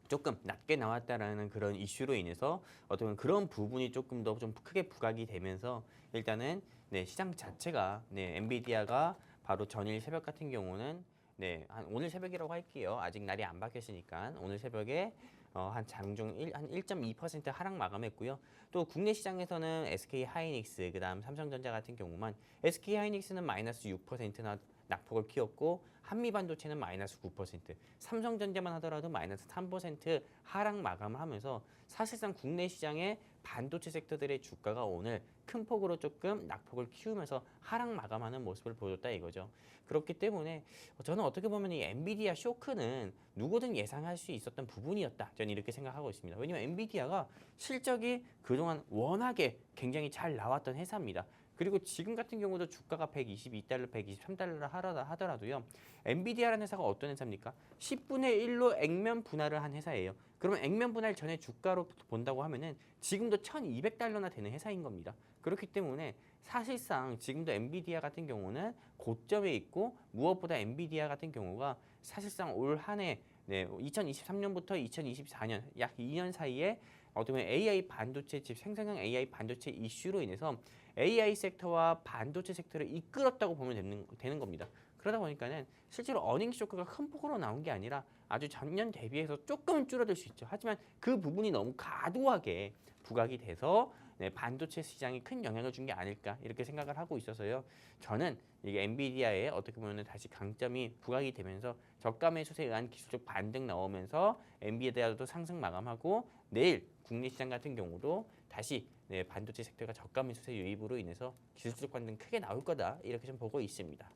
조금 낮게 나왔다라는 그런 이슈로 인해서 어떤 그런 부분이 조금 더 좀 크게 부각이 되면서 일단은 네, 시장 자체가 네, 엔비디아가 바로 전일 새벽 같은 경우는 네, 한 오늘 새벽이라고 할게요. 아직 날이 안 바뀌었으니까 오늘 새벽에 한 장중 한 1.2% 하락 마감했고요. 또 국내 시장에서는 SK 하이닉스, 그다음 삼성전자 같은 경우만 SK 하이닉스는 마이너스 6%나 낙폭을 키웠고 한미 반도체는 마이너스 9%, 삼성전자만 하더라도 마이너스 3% 하락 마감을 하면서 사실상 국내 시장의 반도체 섹터들의 주가가 오늘 큰 폭으로 조금 낙폭을 키우면서 하락 마감하는 모습을 보여줬다 이거죠. 그렇기 때문에 저는 어떻게 보면 이 엔비디아 쇼크는 누구든 예상할 수 있었던 부분이었다. 저는 이렇게 생각하고 있습니다. 왜냐하면 엔비디아가 실적이 그동안 워낙에 굉장히 잘 나왔던 회사입니다. 그리고 지금 같은 경우도 주가가 122달러, 123달러를 하더라도요. 엔비디아라는 회사가 어떤 회사입니까? 10분의 1로 액면 분할을 한 회사예요. 그러면 액면 분할 전에 주가로 본다고 하면은 지금도 1200달러나 되는 회사인 겁니다. 그렇기 때문에 사실상 지금도 엔비디아 같은 경우는 고점에 있고 무엇보다 엔비디아 같은 경우가 사실상 올 한 해 네, 2023년부터 2024년 약 2년 사이에 어떻게 보면 AI 반도체 집 생성형 AI 반도체 이슈로 인해서 AI 섹터와 반도체 섹터를 이끌었다고 보면 되는 겁니다. 그러다 보니까는 실제로 어닝 쇼크가 큰 폭으로 나온 게 아니라 아주 전년 대비해서 조금은 줄어들 수 있죠. 하지만 그 부분이 너무 과도하게 부각이 돼서 네, 반도체 시장이 큰 영향을 준 게 아닐까 이렇게 생각을 하고 있어서요. 저는 이게 엔비디아의 어떻게 보면 다시 강점이 부각이 되면서 저가 매수세에 의한 기술적 반등 나오면서 엔비디아도 상승 마감하고 내일 국내 시장 같은 경우도 다시 네, 반도체 섹터가 저가 매수세 유입으로 인해서 기술적 반등 크게 나올 거다 이렇게 좀 보고 있습니다.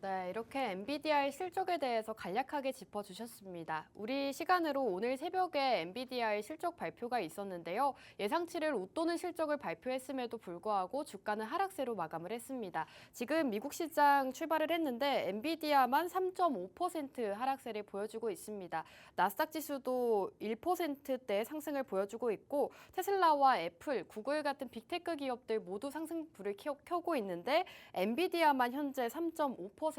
네, 이렇게 엔비디아의 실적에 대해서 간략하게 짚어주셨습니다. 우리 시간으로 오늘 새벽에 엔비디아의 실적 발표가 있었는데요. 예상치를 웃도는 실적을 발표했음에도 불구하고 주가는 하락세로 마감을 했습니다. 지금 미국 시장 출발을 했는데 엔비디아만 3.5% 하락세를 보여주고 있습니다. 나스닥 지수도 1%대 상승을 보여주고 있고 테슬라와 애플, 구글 같은 빅테크 기업들 모두 상승불을 켜고 있는데 엔비디아만 현재 3.5%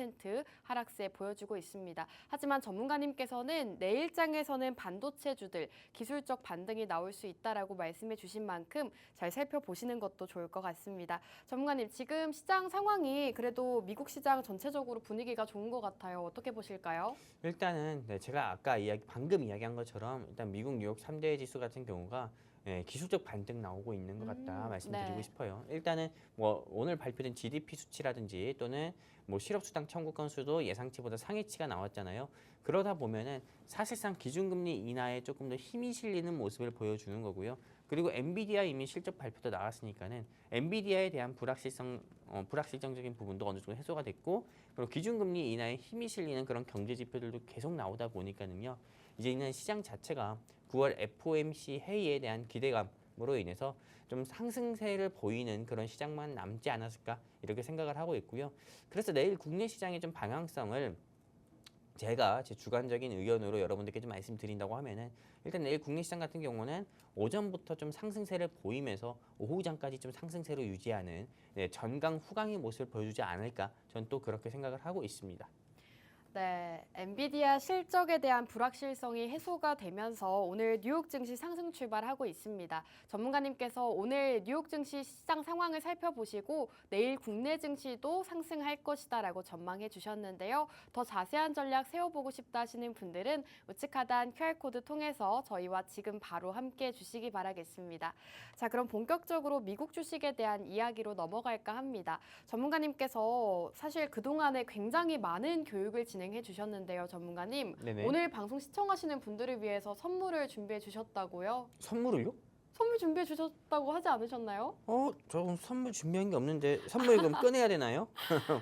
하락세 보여주고 있습니다. 하지만 전문가님께서는 내일장에서는 반도체주들 기술적 반등이 나올 수 있다라고 말씀해 주신 만큼 잘 살펴보시는 것도 좋을 것 같습니다. 전문가님, 지금 시장 상황이 그래도 미국 시장 전체적으로 분위기가 좋은 것 같아요. 어떻게 보실까요? 일단은 네, 제가 아까 방금 이야기한 것처럼 일단 미국 뉴욕 3대 지수 같은 경우가 네, 기술적 반등 나오고 있는 것 같다 말씀드리고 네. 싶어요. 일단은 뭐 오늘 발표된 GDP 수치라든지 또는 뭐 실업수당 청구 건수도 예상치보다 상회치가 나왔잖아요. 그러다 보면은 사실상 기준금리 인하에 조금 더 힘이 실리는 모습을 보여주는 거고요. 그리고 엔비디아 이미 실적 발표도 나왔으니까는 엔비디아에 대한 불확실성적인 부분도 어느 정도 해소가 됐고, 그리고 기준금리 인하에 힘이 실리는 그런 경제 지표들도 계속 나오다 보니까는요. 이제는 시장 자체가 9월 FOMC 회의에 대한 기대감으로 인해서 좀 상승세를 보이는 그런 시장만 남지 않았을까 이렇게 생각을 하고 있고요. 그래서 내일 국내 시장의 좀 방향성을 제가 제 주관적인 의견으로 여러분들께 좀 말씀드린다고 하면은 일단 내일 국내 시장 같은 경우는 오전부터 좀 상승세를 보이면서 오후장까지 좀 상승세로 유지하는 네, 전강 후강의 모습을 보여주지 않을까 저는 또 그렇게 생각을 하고 있습니다. 네, 엔비디아 실적에 대한 불확실성이 해소가 되면서 오늘 뉴욕 증시 상승 출발하고 있습니다. 전문가님께서 오늘 뉴욕 증시 시장 상황을 살펴보시고 내일 국내 증시도 상승할 것이다라고 전망해 주셨는데요. 더 자세한 전략 세워보고 싶다 하시는 분들은 우측 하단 QR코드 통해서 저희와 지금 바로 함께 해 주시기 바라겠습니다. 자, 그럼 본격적으로 미국 주식에 대한 이야기로 넘어갈까 합니다. 전문가님께서 사실 그동안에 굉장히 많은 교육을 진행해 주셨는데요, 전문가님. 네네. 오늘 방송 시청하시는 분들을 위해서 선물을 준비해 주셨다고요? 선물을요? 선물 준비해 주셨다고 하지 않으셨나요? 저 선물 준비한 게 없는데 선물 그럼 꺼내야 되나요?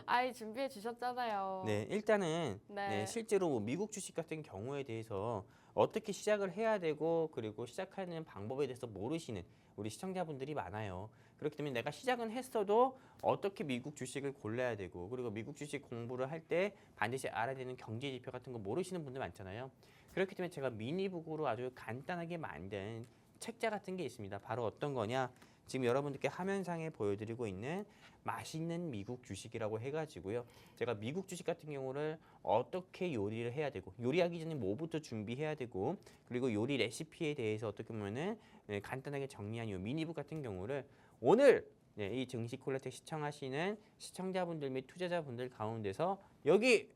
아이, 준비해 주셨잖아요. 네, 일단은 네. 네, 실제로 뭐 미국 주식 같은 경우에 대해서 어떻게 시작을 해야 되고 그리고 시작하는 방법에 대해서 모르시는 우리 시청자분들이 많아요. 그렇기 때문에 내가 시작은 했어도 어떻게 미국 주식을 골라야 되고 그리고 미국 주식 공부를 할 때 반드시 알아야 되는 경제 지표 같은 거 모르시는 분들 많잖아요. 그렇기 때문에 제가 미니북으로 아주 간단하게 만든 책자 같은 게 있습니다. 바로 어떤 거냐? 지금 여러분들께 화면상에 보여드리고 있는 맛있는 미국 주식이라고 해가지고요. 제가 미국 주식 같은 경우를 어떻게 요리를 해야 되고 요리하기 전에 뭐부터 준비해야 되고 그리고 요리 레시피에 대해서 어떻게 보면은 간단하게 정리한 이 미니북 같은 경우를 오늘 이 증시 콜라텍 시청하시는 시청자분들 및 투자자분들 가운데서 여기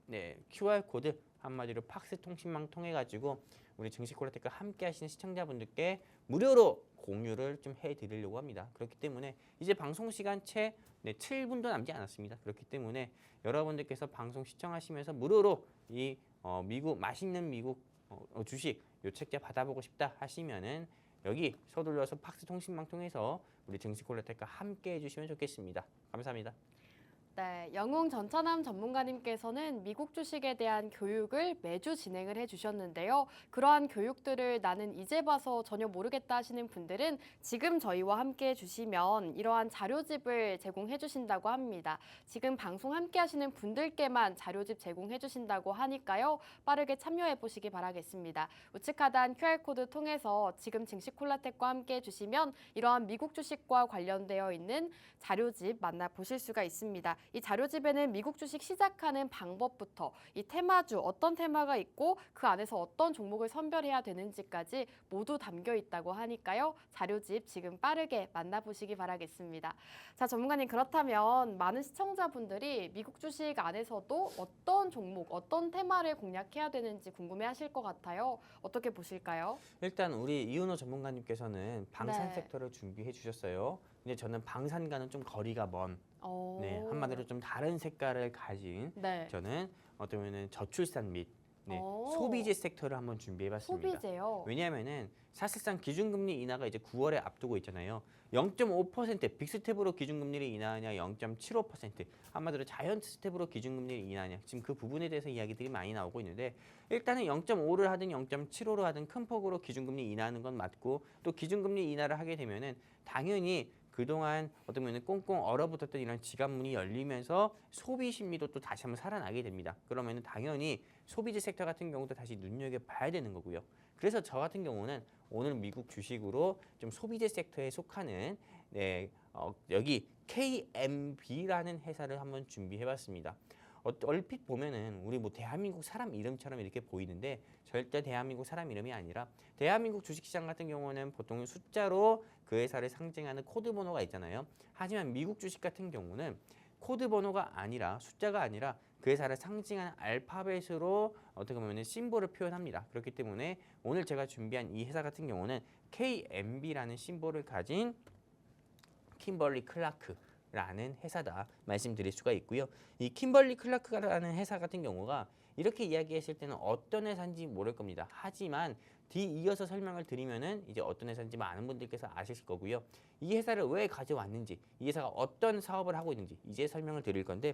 QR 코드 한마디로 팍스 통신망 통해 가지고 우리 증시 콜라텍과 함께 하시는 시청자분들께 무료로 공유를 좀 해드리려고 합니다. 그렇기 때문에 이제 방송 시간 채 7분도 남지 않았습니다. 그렇기 때문에 여러분들께서 방송 시청하시면서 무료로 이 미국 맛있는 미국 주식 요 책자 받아보고 싶다 하시면은 여기 서둘러서 팍스 통신망 통해서 우리 증시 콜라텍과 함께 해주시면 좋겠습니다. 감사합니다. 네, 영웅 전차남 전문가님께서는 미국 주식에 대한 교육을 매주 진행을 해주셨는데요. 그러한 교육들을 나는 이제 봐서 전혀 모르겠다 하시는 분들은 지금 저희와 함께 해주시면 이러한 자료집을 제공해 주신다고 합니다. 지금 방송 함께 하시는 분들께만 자료집 제공해 주신다고 하니까요. 빠르게 참여해 보시기 바라겠습니다. 우측 하단 QR코드 통해서 지금 증시 콜라텍과 함께 해주시면 이러한 미국 주식과 관련되어 있는 자료집 만나보실 수가 있습니다. 이 자료집에는 미국 주식 시작하는 방법부터 이 테마주 어떤 테마가 있고 그 안에서 어떤 종목을 선별해야 되는지까지 모두 담겨 있다고 하니까요. 자료집 지금 빠르게 만나보시기 바라겠습니다. 자, 전문가님 그렇다면 많은 시청자분들이 미국 주식 안에서도 어떤 종목, 어떤 테마를 공략해야 되는지 궁금해하실 것 같아요. 어떻게 보실까요? 일단 우리 이은호 전문가님께서는 방산 네. 섹터를 준비해 주셨어요. 근데 저는 방산과는 좀 거리가 먼 오. 한마디로 좀 다른 색깔을 가진 네. 저는 어떻게 보면 저출산 및 오. 소비재 섹터를 한번 준비해봤습니다. 소비재요. 왜냐하면은 사실상 기준금리 인하가 이제 9월에 앞두고 있잖아요. 0.5% 빅스텝으로 기준금리를 인하하냐, 0.75% 한마디로 자이언트 스텝으로 기준금리를 인하하냐. 지금 그 부분에 대해서 이야기들이 많이 나오고 있는데 일단은 0.5를 하든 0.75로 하든 큰 폭으로 기준금리 인하하는 건 맞고 또 기준금리 인하를 하게 되면은 당연히 그동안 어떤 면은 꽁꽁 얼어붙었던 이런 지갑문이 열리면서 소비 심리도 또 다시 한번 살아나게 됩니다. 그러면은 당연히 소비재 섹터 같은 경우도 다시 눈여겨봐야 되는 거고요. 그래서 저 같은 경우는 오늘 미국 주식으로 좀 소비재 섹터에 속하는 여기 KMB라는 회사를 한번 준비해봤습니다. 얼핏 보면은 우리 뭐 대한민국 사람 이름처럼 이렇게 보이는데 절대 대한민국 사람 이름이 아니라 대한민국 주식시장 같은 경우는 보통 숫자로 그 회사를 상징하는 코드 번호가 있잖아요. 하지만 미국 주식 같은 경우는 코드 번호가 아니라 숫자가 아니라 그 회사를 상징하는 알파벳으로 어떻게 보면 심볼을 표현합니다. 그렇기 때문에 오늘 제가 준비한 이 회사 같은 경우는 KMB라는 심볼을 가진 킴벌리 클라크 라는 회사다 말씀드릴 수가 있고요. 이 킴벌리 클라크라는 회사 같은 경우가 이렇게 이야기했을 때는 어떤 회사인지 모를 겁니다. 하지만 뒤이어서 설명을 드리면은 이제 어떤 회사인지 많은 분들께서 아실 거고요. 이 회사를 왜 가져왔는지, 이 회사가 어떤 사업을 하고 있는지 이제 설명을 드릴 건데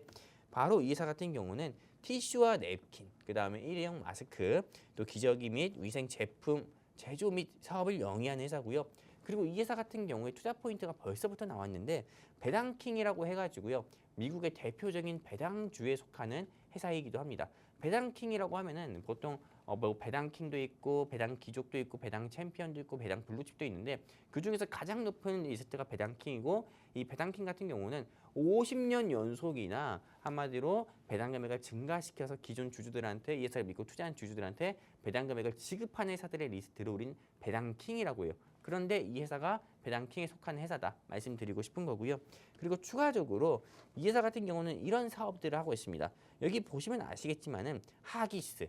바로 이 회사 같은 경우는 티슈와 냅킨, 그 다음에 일회용 마스크, 또 기저귀 및 위생 제품 제조 및 사업을 영위한 회사고요. 그리고 이 회사 같은 경우에 투자 포인트가 벌써부터 나왔는데 배당킹이라고 해가지고요. 미국의 대표적인 배당주에 속하는 회사이기도 합니다. 배당킹이라고 하면은 보통 뭐 배당킹도 있고 배당 귀족도 있고 배당 챔피언도 있고 배당 블루칩도 있는데 그 중에서 가장 높은 리스트가 배당킹이고 이 배당킹 같은 경우는 50년 연속이나 한마디로 배당 금액을 증가시켜서 기존 주주들한테 이 회사를 믿고 투자한 주주들한테 배당 금액을 지급하는 회사들의 리스트를 우린 배당킹이라고 해요. 그런데 이 회사가 배당킹에 속한 회사다 말씀드리고 싶은 거고요. 그리고 추가적으로 이 회사 같은 경우는 이런 사업들을 하고 있습니다. 여기 보시면 아시겠지만은 하기스,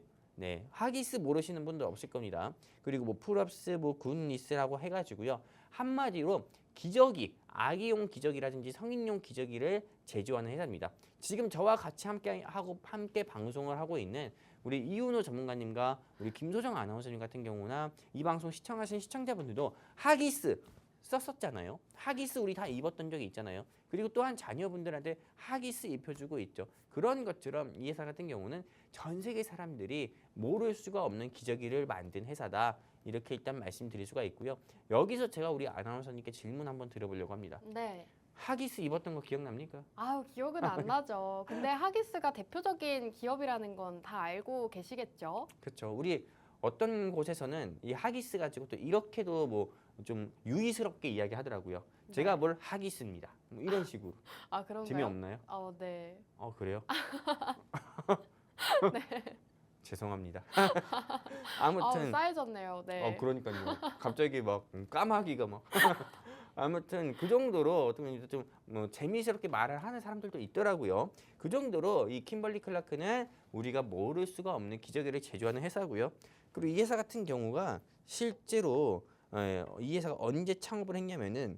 하기스 모르시는 분들 없을 겁니다. 그리고 뭐 풀업스, 뭐 굿니스라고 해가지고요. 한마디로 기저귀, 아기용 기저귀라든지 성인용 기저귀를 제조하는 회사입니다. 지금 저와 같이 함께 방송을 하고 있는 우리 이윤호 전문가님과 우리 김소정 아나운서님 같은 경우나 이 방송 시청하신 시청자분들도 하기스 썼었잖아요. 하기스 우리 다 입었던 적이 있잖아요. 그리고 또한 자녀분들한테 하기스 입혀주고 있죠. 그런 것처럼 이 회사 같은 경우는 전 세계 사람들이 모를 수가 없는 기저귀를 만든 회사다. 이렇게 일단 말씀드릴 수가 있고요. 여기서 제가 우리 아나운서님께 질문 한번 드려보려고 합니다. 네. 하기스 입었던 거 기억납니까? 아우, 기억은 안 나죠. 근데 하기스가 대표적인 기업이라는 건 다 알고 계시겠죠? 그렇죠. 우리 어떤 곳에서는 이 하기스 가지고 또 이렇게도 뭐 좀 유의스럽게 이야기하더라고요. 제가 뭘 하겠습니다. 뭐 이런 식으로. 아, 그런가요? 재미없나요? 네. 그래요? 죄송합니다. 아무튼 쌓여졌네요. 네. 그러니까요. 갑자기 막 까마귀가 막 아무튼 그 정도로 어떻게 좀뭐 재미스럽게 말을 하는 사람들도 있더라고요. 그 정도로 이 킴벌리 클라크는 우리가 모를 수가 없는 기저귀를 제조하는 회사고요. 그리고 이 회사 같은 경우가 실제로 이 회사가 언제 창업을 했냐면은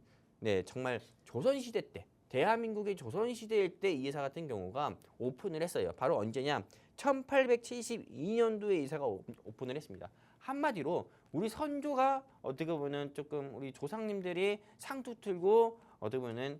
정말 조선시대 때 대한민국의 조선시대일 때 이 회사 같은 경우가 오픈을 했어요. 바로 언제냐? 1872년도에 이 회사가 오픈을 했습니다. 한마디로 우리 선조가 어떻게 보면 조금 우리 조상님들이 상투 틀고 어떻게 보면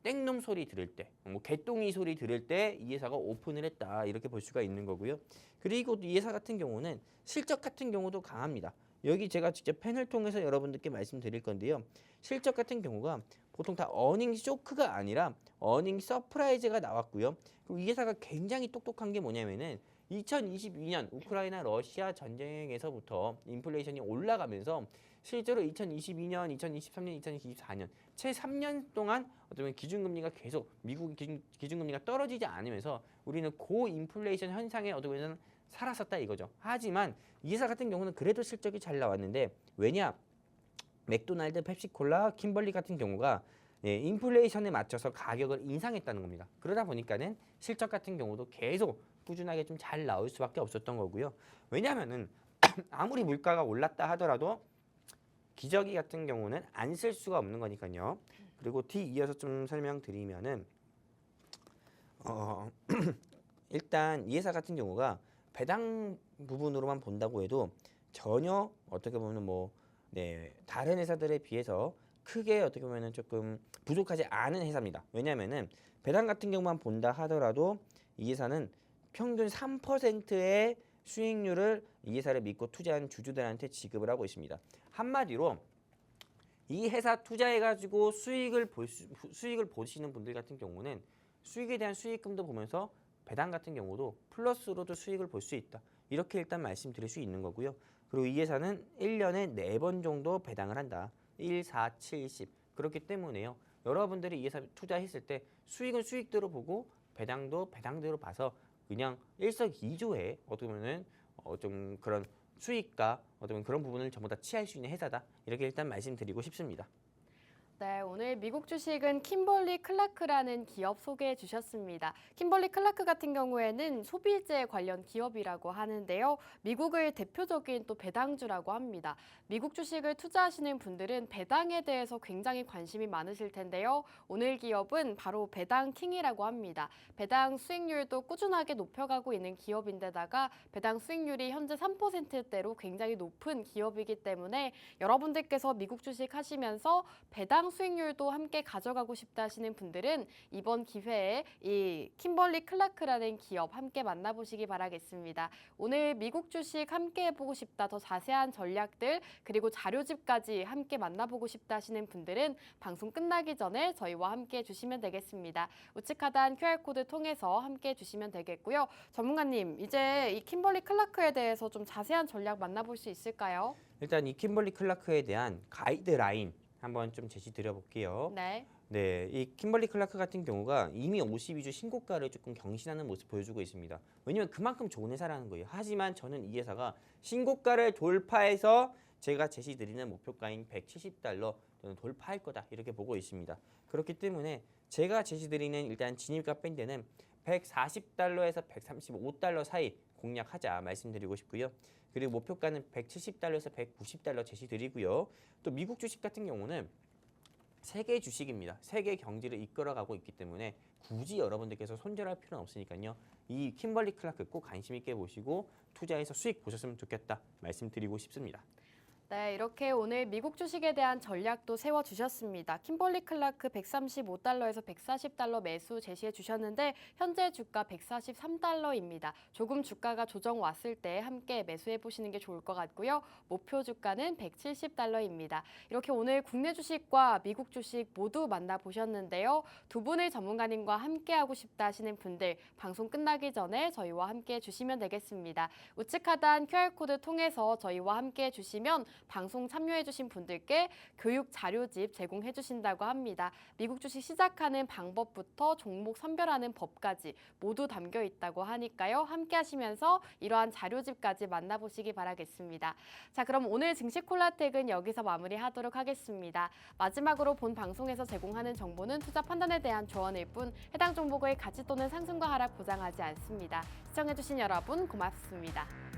땡놈 소리 들을 때, 뭐 개똥이 소리 들을 때 이 회사가 오픈을 했다 이렇게 볼 수가 있는 거고요. 그리고 이 회사 같은 경우는 실적 같은 경우도 강합니다. 여기 제가 직접 펜을 통해서 여러분들께 말씀드릴 건데요. 실적 같은 경우가 보통 다 어닝 쇼크가 아니라 어닝 서프라이즈가 나왔고요. 그리고 이 회사가 굉장히 똑똑한 게 뭐냐면은 2022년 우크라이나 러시아 전쟁에서부터 인플레이션이 올라가면서 실제로 2022년, 2023년, 2024년 채 3년 동안 어쩌면 기준금리가 계속 미국 기준금리가 떨어지지 않으면서 우리는 고인플레이션 현상에 어떻게 보면 살았었다 이거죠. 하지만 이 회사 같은 경우는 그래도 실적이 잘 나왔는데 왜냐? 맥도날드, 펩시콜라, 킴벌리 같은 경우가 인플레이션에 맞춰서 가격을 인상했다는 겁니다. 그러다 보니까는 실적 같은 경우도 계속 꾸준하게 좀 잘 나올 수밖에 없었던 거고요. 왜냐하면은 아무리 물가가 올랐다 하더라도 기저귀 같은 경우는 안 쓸 수가 없는 거니까요. 그리고 뒤 이어서 좀 설명드리면은 일단 이 회사 같은 경우가 배당 부분으로만 본다고 해도 전혀 어떻게 보면 다른 회사들에 비해서 크게 어떻게 보면은 조금 부족하지 않은 회사입니다. 왜냐하면은 배당 같은 경우만 본다 하더라도 이 회사는 평균 3%의 수익률을 이 회사를 믿고 투자한 주주들한테 지급을 하고 있습니다. 한마디로 이 회사 투자해가지고 수익을 보시는 분들 같은 경우는 수익에 대한 수익금도 보면서 배당 같은 경우도 플러스로도 수익을 볼 수 있다. 이렇게 일단 말씀드릴 수 있는 거고요. 그리고 이 회사는 1년에 4번 정도 배당을 한다. 1, 4, 7, 10. 그렇기 때문에요. 여러분들이 이 회사 투자했을 때 수익은 수익대로 보고 배당도 배당대로 봐서 그냥 일석이조의 어떻게 보면은 좀 그런 수익과 어떻게 보면 그런 부분을 전부 다 취할 수 있는 회사다. 이렇게 일단 말씀드리고 싶습니다. 네, 오늘 미국 주식은 킴벌리 클라크라는 기업 소개해 주셨습니다. 킴벌리 클라크 같은 경우에는 소비재 관련 기업이라고 하는데요. 미국의 대표적인 또 배당주라고 합니다. 미국 주식을 투자하시는 분들은 배당에 대해서 굉장히 관심이 많으실 텐데요. 오늘 기업은 바로 배당 킹이라고 합니다. 배당 수익률도 꾸준하게 높여가고 있는 기업인데다가 배당 수익률이 현재 3%대로 굉장히 높은 기업이기 때문에 여러분들께서 미국 주식 하시면서 배당 수익률도 함께 가져가고 싶다 하시는 분들은 이번 기회에 이 킴벌리 클라크라는 기업 함께 만나보시기 바라겠습니다. 오늘 미국 주식 함께 해보고 싶다, 더 자세한 전략들 그리고 자료집까지 함께 만나보고 싶다 하시는 분들은 방송 끝나기 전에 저희와 함께 해주시면 되겠습니다. 우측 하단 QR코드 통해서 함께 해주시면 되겠고요. 전문가님, 이제 이 킴벌리 클라크에 대해서 좀 자세한 전략 만나볼 수 있을까요? 일단 이 킴벌리 클라크에 대한 가이드라인 한번 좀 제시 드려볼게요. 네. 이 킴벌리 클라크 같은 경우가 이미 52주 신고가를 조금 경신하는 모습 보여주고 있습니다. 왜냐면 그만큼 좋은 회사라는 거예요. 하지만 저는 이 회사가 신고가를 돌파해서 제가 제시 드리는 목표가인 $170 또는 돌파할 거다 이렇게 보고 있습니다. 그렇기 때문에 제가 제시 드리는 일단 진입가 밴드는 $140에서 $135 사이 공략하자 말씀드리고 싶고요. 그리고 목표가는 $170에서 $190 제시 드리고요. 또 미국 주식 같은 경우는 세계 주식입니다. 세계 경제를 이끌어가고 있기 때문에 굳이 여러분들께서 손절할 필요는 없으니까요. 이 킴벌리 클라크 꼭 관심 있게 보시고 투자해서 수익 보셨으면 좋겠다 말씀드리고 싶습니다. 네, 이렇게 오늘 미국 주식에 대한 전략도 세워주셨습니다. 킴벌리 클라크 $135에서 $140 매수 제시해 주셨는데 현재 주가 $143입니다. 조금 주가가 조정 왔을 때 함께 매수해 보시는 게 좋을 것 같고요. 목표 주가는 $170입니다. 이렇게 오늘 국내 주식과 미국 주식 모두 만나보셨는데요. 두 분의 전문가님과 함께하고 싶다 하시는 분들 방송 끝나기 전에 저희와 함께 해주시면 되겠습니다. 우측 하단 QR코드 통해서 저희와 함께 해주시면 방송 참여해주신 분들께 교육 자료집 제공해주신다고 합니다. 미국 주식 시작하는 방법부터 종목 선별하는 법까지 모두 담겨 있다고 하니까요. 함께 하시면서 이러한 자료집까지 만나보시기 바라겠습니다. 자, 그럼 오늘 증시 콜라텍은 여기서 마무리하도록 하겠습니다. 마지막으로 본 방송에서 제공하는 정보는 투자 판단에 대한 조언일 뿐 해당 종목의 가치 또는 상승과 하락 보장하지 않습니다. 시청해주신 여러분 고맙습니다.